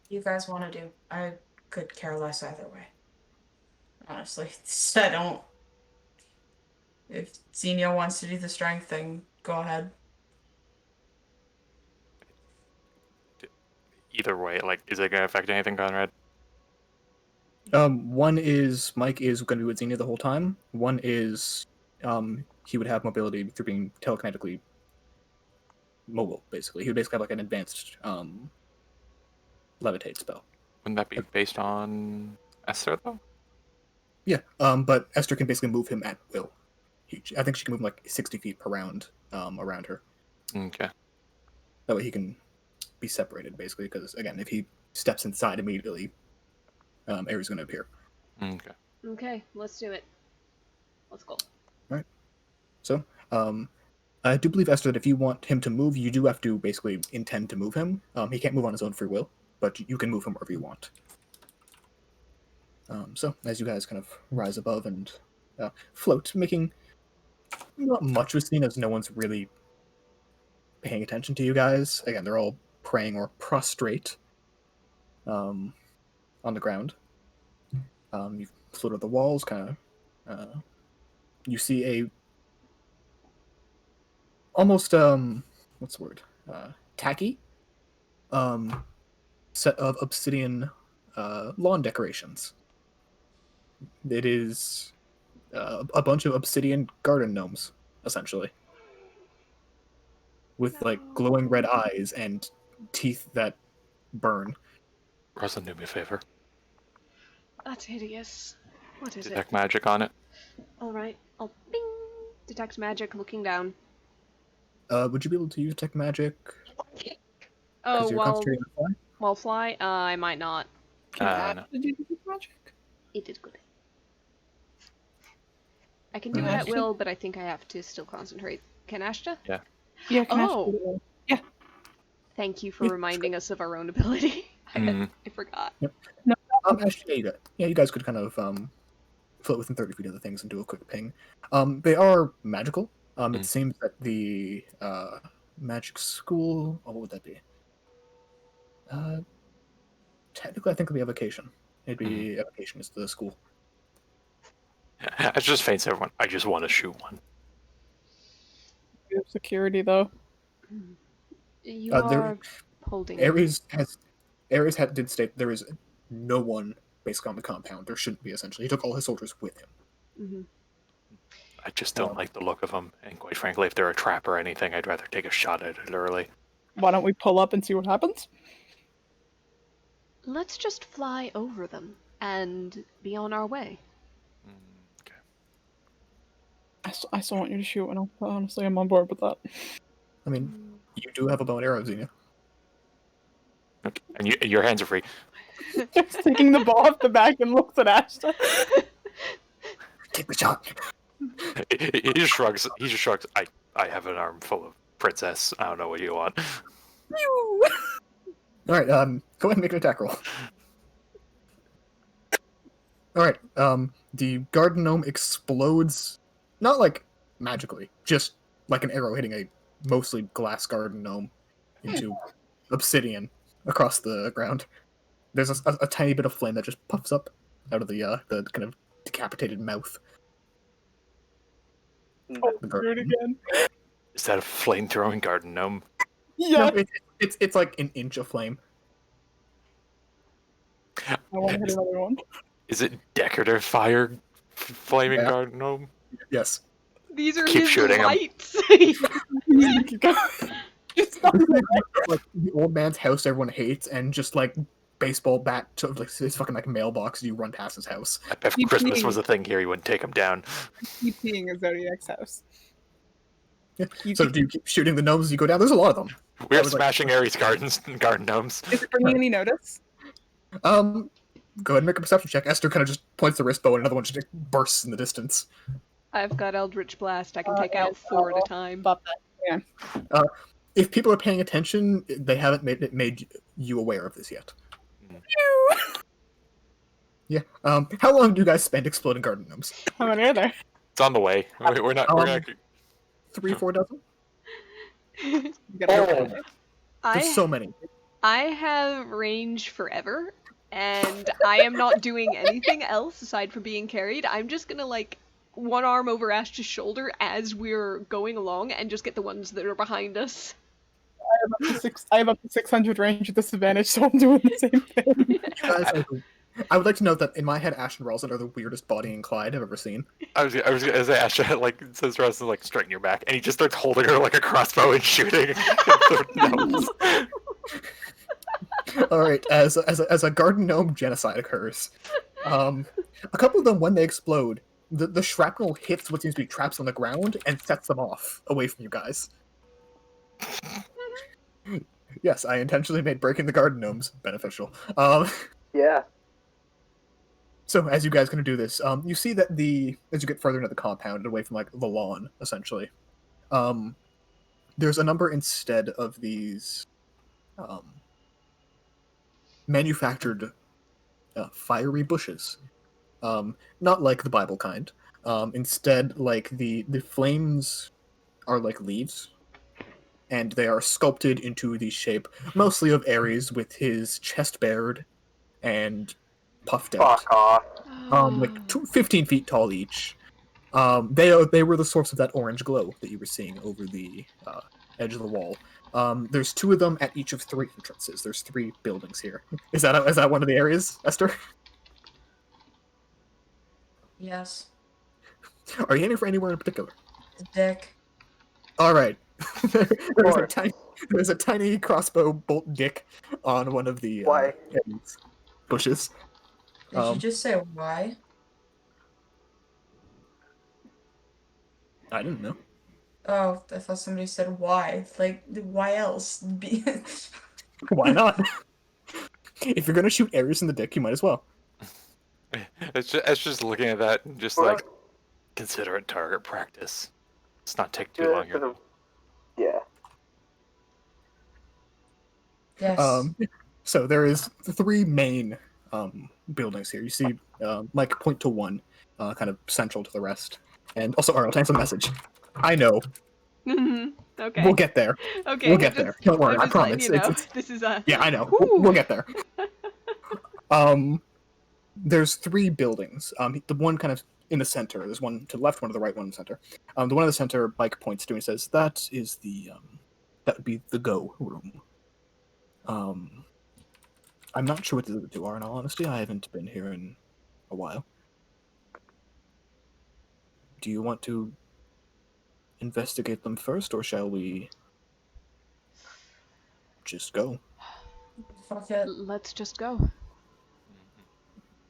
You guys want to do? I could care less either way. Honestly, I don't. If Xenia wants to do the strength thing, go ahead. Either way, like, is it gonna affect anything, Conrad? One is Mike is going to be with Xenia the whole time. One is he would have mobility through being telekinetically mobile. Basically, he would basically have like an advanced levitate spell. Wouldn't that be based on Esther though? Yeah, but Esther can basically move him at will. I think she can move him like 60 feet per round around her. Okay. That way he can be separated, basically, because, again, if he steps inside immediately, Ares going to appear. Okay. Okay, let's do it. Let's go. Alright. So, I do believe, Esther, that if you want him to move, you do have to basically intend to move him. He can't move on his own free will, but you can move him wherever you want. So, as you guys kind of rise above and float, making not much of a scene as no one's really paying attention to you guys. Again, they're all praying or prostrate on the ground. You float over the walls, kind of. You see a almost what's the word? Tacky set of obsidian lawn decorations. It is a bunch of obsidian garden gnomes, essentially, with like glowing red eyes and teeth that burn. Rosalind, do me a favor. That's hideous. What is Detect magic on it. it? Alright, I'll bing! Detect magic, looking down. Would you be able to use detect magic? Oh, Because you're concentrating on fly? while fly? I might not. Can No. Ashton do this magic? It is good. I can do it Uh, at will, but I think I have to still concentrate. Can Ashta? Yeah. Yeah, can Oh. Ashton do it? Thank you for Yeah, reminding us of our own ability. Mm. I forgot. Actually, yeah, you guys could kind of float within 30 feet of the things and do a quick ping. They are magical. It seems that the magic school. Oh, what would that be? Technically, I think it'd be evocation. It'd be evocation is the school. I just faints everyone. I just want to shoot one. We have security though. You There- are holding. Ares did state there is no one basically on the compound. There shouldn't be, essentially. He took all his soldiers with him. Mm-hmm. I just don't like the look of them, and quite frankly, if they're a trap or anything, I'd rather take a shot at it early. Why don't we pull up and see what happens? Let's just fly over them and be on our way. Okay. I still want you to shoot one. Honestly, I'm on board with that. I mean, you do have a bow and arrow, Xenia. Okay. And your hands are free. Just taking the ball off the back and looks at Ashton. Take the shot. He just shrugs. He just shrugs. I have an arm full of princess. I don't know what you want. All right, go ahead and make an attack roll. All right. The garden gnome explodes, not like magically, just like an arrow hitting a mostly glass garden gnome into obsidian across the ground. There's a tiny bit of flame that just puffs up out of the kind of decapitated mouth. Oh, The do it garden. again. Is that a flame-throwing garden gnome? Yeah. No, it's like an inch of flame. I want to hit another one. Is it decorative fire flaming Yeah. garden gnome? Yes. These are Keep his shooting 'em. lights. Keep going. It's not Like the old man's house everyone hates, and just like baseball bat to like his fucking like mailbox. You run past his house. I bet if Keep Christmas shooting. was a thing here, he wouldn't take him down. keep seeing a Zodiac's house. Yeah. Keep- So do you keep shooting the gnomes as you go down? There's a lot of them. We're was like- smashing Aries gardens and garden gnomes. Is it bringing any notice? Go ahead and make a perception check. Esther kind of just points the wrist bow, and another one just like, bursts in the distance. I've got Eldritch Blast. I can take Yeah, out 4 at a time. Stop that. If people are paying attention, they haven't made you aware of this yet. Yeah. How long do you guys spend exploding garden gnomes? How many are there? It's on the way. We're not. We're not. 3, 4 dozen? You gotta go. There's so many. I have range forever, and I am not doing anything else aside from being carried. I'm just gonna like one arm over Ash's shoulder as we're going along and just get the ones that are behind us. I have up to 600 range at disadvantage, so I'm doing the same thing. You guys I would like to note that in my head, Ash and Ralston are the weirdest Bonnie and Clyde I've ever seen. I was gonna say, Ash, like says Russ like straighten your back, and he just starts holding her like a crossbow and shooting. Gnomes. All right, as a garden gnome genocide occurs, a couple of them when they explode, the shrapnel hits what seems to be traps on the ground and sets them off away from you guys. Yes, I intentionally made breaking the garden gnomes beneficial. Yeah. So as you guys gonna do this, you see that as you get further into the compound and away from like the lawn, essentially, there's a number instead of these manufactured fiery bushes, not like the Bible kind. Instead, like the flames are like leaves, and they are sculpted into the shape mostly of Ares with his chest bared and puffed out. Fuck off. Like 15 feet tall each. They were the source of that orange glow that you were seeing over the edge of the wall. There's 2 of them at each of 3 entrances. There's 3 buildings here. Is that one of the areas, Esther? Yes. Are you aiming for anywhere in particular? Dick. All right. there's, a Or- there's a tiny crossbow bolt dick on one of the Why? bushes. Did you just say why? I didn't know. Oh, I thought somebody said why. Like, why else? Why not? If you're gonna shoot arrows in the dick, you might as well. It's just looking at that and just like consider it target practice. Let's not take too long here. Yeah. Yes. So there is 3 main buildings here. You see Mike point to one, kind of central to the rest. And also, Arnold, thanks for the message. I know. Okay. We'll get there. Okay. We'll get there. Don't worry, I'm I just letting promise. you know. It's- This is a. Yeah, I know. Whew. We'll get there. There's 3 buildings. The one kind of in the center. There's one to the left, one to the right, one in the center. The one in the center, Mike points to and says, "That is the that would be the go room." I'm not sure what the other 2 are. In all honesty, I haven't been here in a while. Do you want to investigate them first, or shall we just go? Fuck it. Let's just go.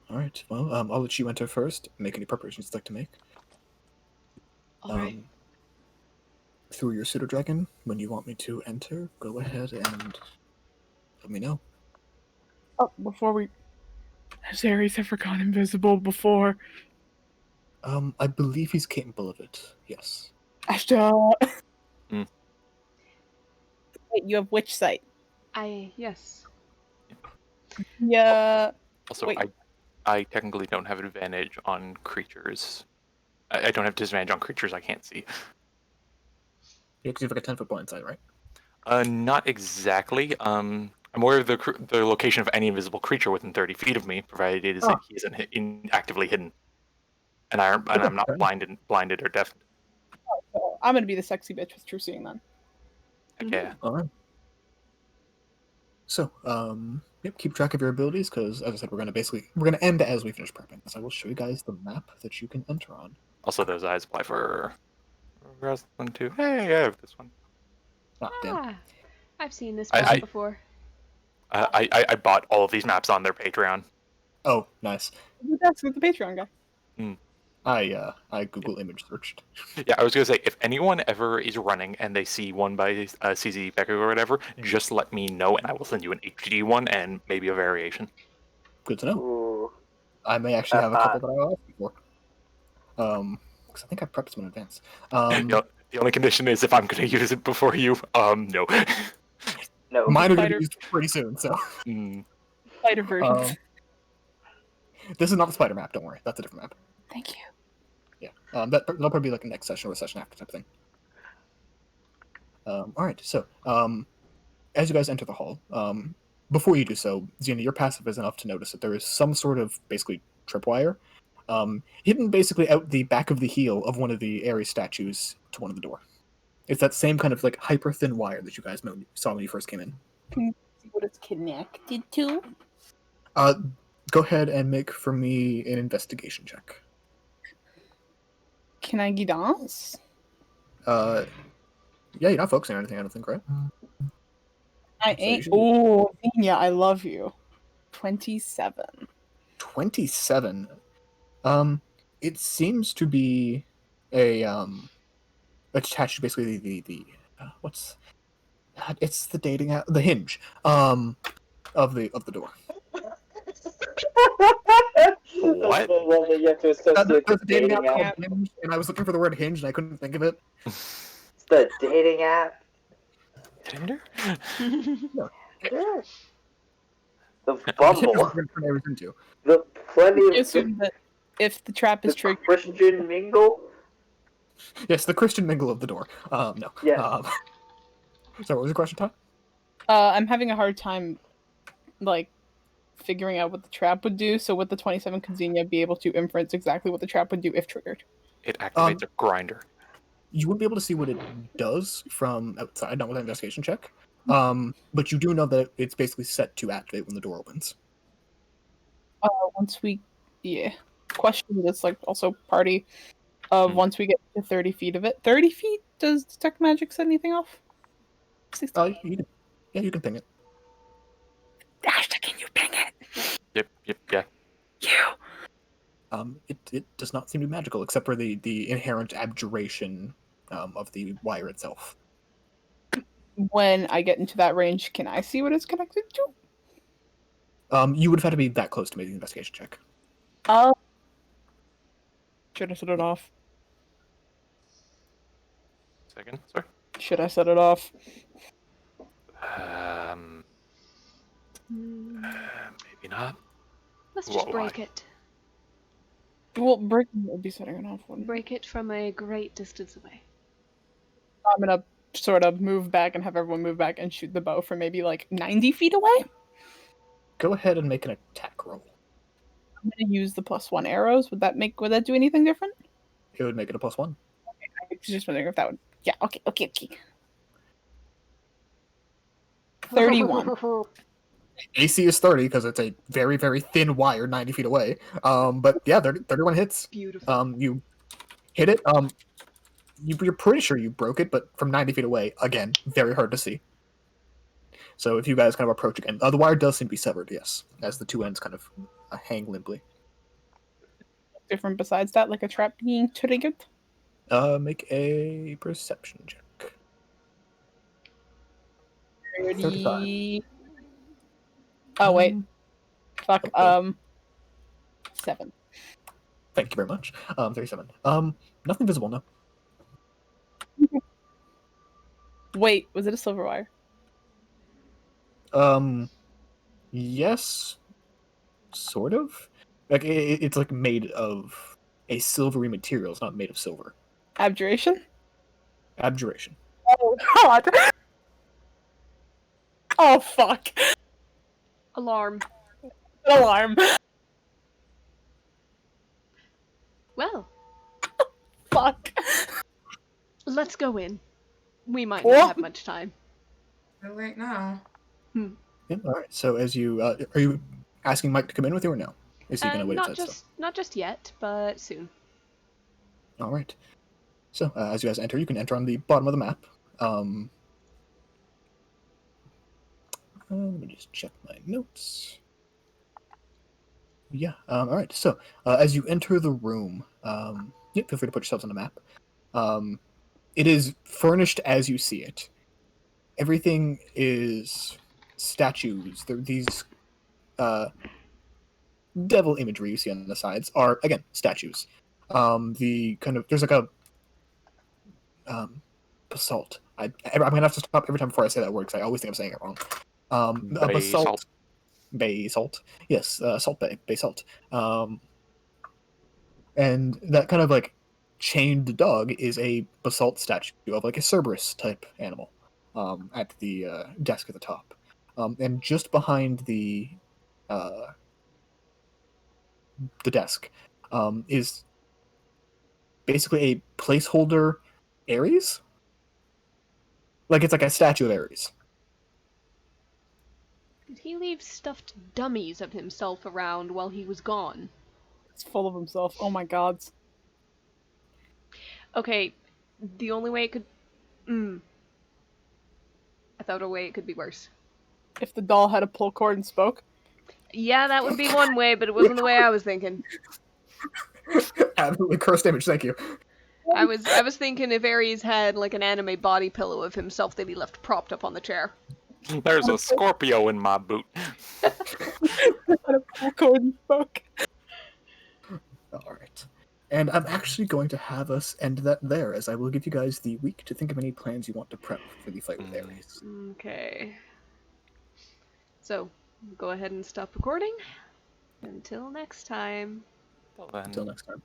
All right. Well, I'll let you enter first. Make any preparations you'd like to make. All right. Through your pseudo dragon, when you want me to enter, go ahead and let me know. Oh, before we... Has Ares ever gone invisible before? I believe he's capable of it. Yes. Ashta! Mm. Wait, you have witch sight. Yes. Yeah. Also, Wait. I technically don't have advantage on creatures. I don't have disadvantage on creatures I can't see. Yeah, because you have like a 10-foot blind sight, right? Not exactly. I'm aware of the location of any invisible creature within 30 feet of me, provided it is Ah. he isn't actively hidden, and I'm Okay, not fair blinded or deafened. So I'm gonna be the sexy bitch with true seeing then. Heck Mhm. yeah. All right. So, yep, keep track of your abilities because, as I said, we're gonna end as we finish prepping. So I will show you guys the map that you can enter on. Also, those eyes apply for Rosalind too. Hey, I have this one. Ah, damn. Ah, I've seen this I- map I- before. I bought all of these maps on their Patreon. Oh, nice. That's with the Patreon guy. I Google image searched. Yeah, I was gonna say if anyone ever is running and they see one by CZ Becca or whatever, just let me know and I will send you an HD one and maybe a variation. Good to know. Ooh. I may actually That's have a couple hot. that I'll ask you for. Because I think I prepped them in advance. The only condition is if I'm gonna use it before you. No. No. Mine are going to Spider- be used pretty soon, so. Spider versions. This is not the spider map, don't worry. That's a different map. Thank you. Yeah. That'll probably be like a next session or a session after type of thing. Alright, so, as you guys enter the hall, before you do so, Xena, your passive is enough to notice that there is some sort of, basically, tripwire, hidden basically out the back of the heel of one of the Ares statues to one of the door. It's that same kind of, like, hyper-thin wire that you guys saw when you first came in. Can you see what it's connected to? Go ahead and make for me an investigation check. Can I guidance? Yeah, you're not focusing on anything, I don't think, right? I So you ain't. should- Oh, Xenia, I love you. 27. 27. It seems to be a attached to basically the what's it's the dating app, the hinge of the door. What? That you have to associate There's the a dating dating app app. called Hinge, and I was looking for the word hinge and I couldn't think of it. It's the dating app. Tinder? Yeah. The Hinge is Bumble. what I was into. The plenty I of assume that if the trap is the triggered, Christian mingle. Yes, the Christian mingle of the door. No. Yes. So what was the question, Todd? I'm having a hard time, like, figuring out what the trap would do. So, with the 27, could Xenia be able to inference exactly what the trap would do if triggered? It activates a grinder. You wouldn't be able to see what it does from outside, not with an investigation check. But you do know that it's basically set to activate when the door opens. Once we, yeah. Question that's like also party. Once we get to 30 feet of it. 30 feet? Does detect magic set anything off? 60. You can ping it. Ashton, can you ping it? Yep, yeah. You. It does not seem to be magical, except for the inherent abjuration of the wire itself. When I get into that range, can I see what it's connected to? You would have had to be that close to make the investigation check. Oh. Should I set it off? Second, sorry. Should I set it off? Maybe not. Let's just Why? break it. Well, breaking would be setting it off. Wouldn't it? Break it from a great distance away. I'm gonna sort of move back and have everyone move back and shoot the bow from maybe like 90 feet away. Go ahead and make an attack roll. I'm gonna use the +1 arrows. Would that do anything different? It would make it a +1. I was just wondering if that would. Yeah. Okay. 31. AC is 30 because it's a very, very thin wire 90 feet away. But yeah, 31 hits. Beautiful. You hit it. You're pretty sure you broke it, but from 90 feet away, again, very hard to see. So if you guys kind of approach again, the wire does seem to be severed, yes, as the two ends kind of hang limply. Different besides that, like a trap being triggered. Make a perception check. 30. Oh wait. Fuck. 7. Thank you very much. 37. Nothing visible, no. Wait, was it a silver wire? Yes, sort of. Like it's like made of a silvery material. It's not made of silver. Abjuration? Abjuration. Oh god! Oh fuck! Alarm. Alarm! Well, Fuck! let's go in. We might not What? have much time. Too late now. Yeah, all right. So as you are you asking Mike to come in with you or no? Is he going to wait outside still? Not just yet, but soon. All right. So as you guys enter, you can enter on the bottom of the map. Let me just check my notes. Yeah. All right. So as you enter the room, yeah, feel free to put yourselves on the map. It is furnished as you see it. Everything is statues. These devil imagery you see on the sides are again statues. The kind of there's like a basalt. I'm gonna have to stop every time before I say that word because I always think I'm saying it wrong. A basalt. Basalt. Yes, salt bay. Basalt. And that kind of like chained dog is a basalt statue of like a Cerberus type animal at the desk at the top. And just behind the desk is basically a placeholder Ares. Like it's like a statue of Ares. Did he leave stuffed dummies of himself around while he was gone? It's full of himself. Oh my god. Okay, the only way it could... I thought a way it could be worse. If the doll had a pull cord and spoke. Yeah, that would be one way, but it wasn't the way I was thinking. Absolutely cursed image, thank you. I was thinking if Ares had like an anime body pillow of himself that he left propped up on the chair. There's a Scorpio in my boot. Had a pull cord and spoke. Alright. And I'm actually going to have us end that there, as I will give you guys the week to think of any plans you want to prep for the fight with Ares. Okay. So, go ahead and stop recording. Until next time. Well, then, Until next time.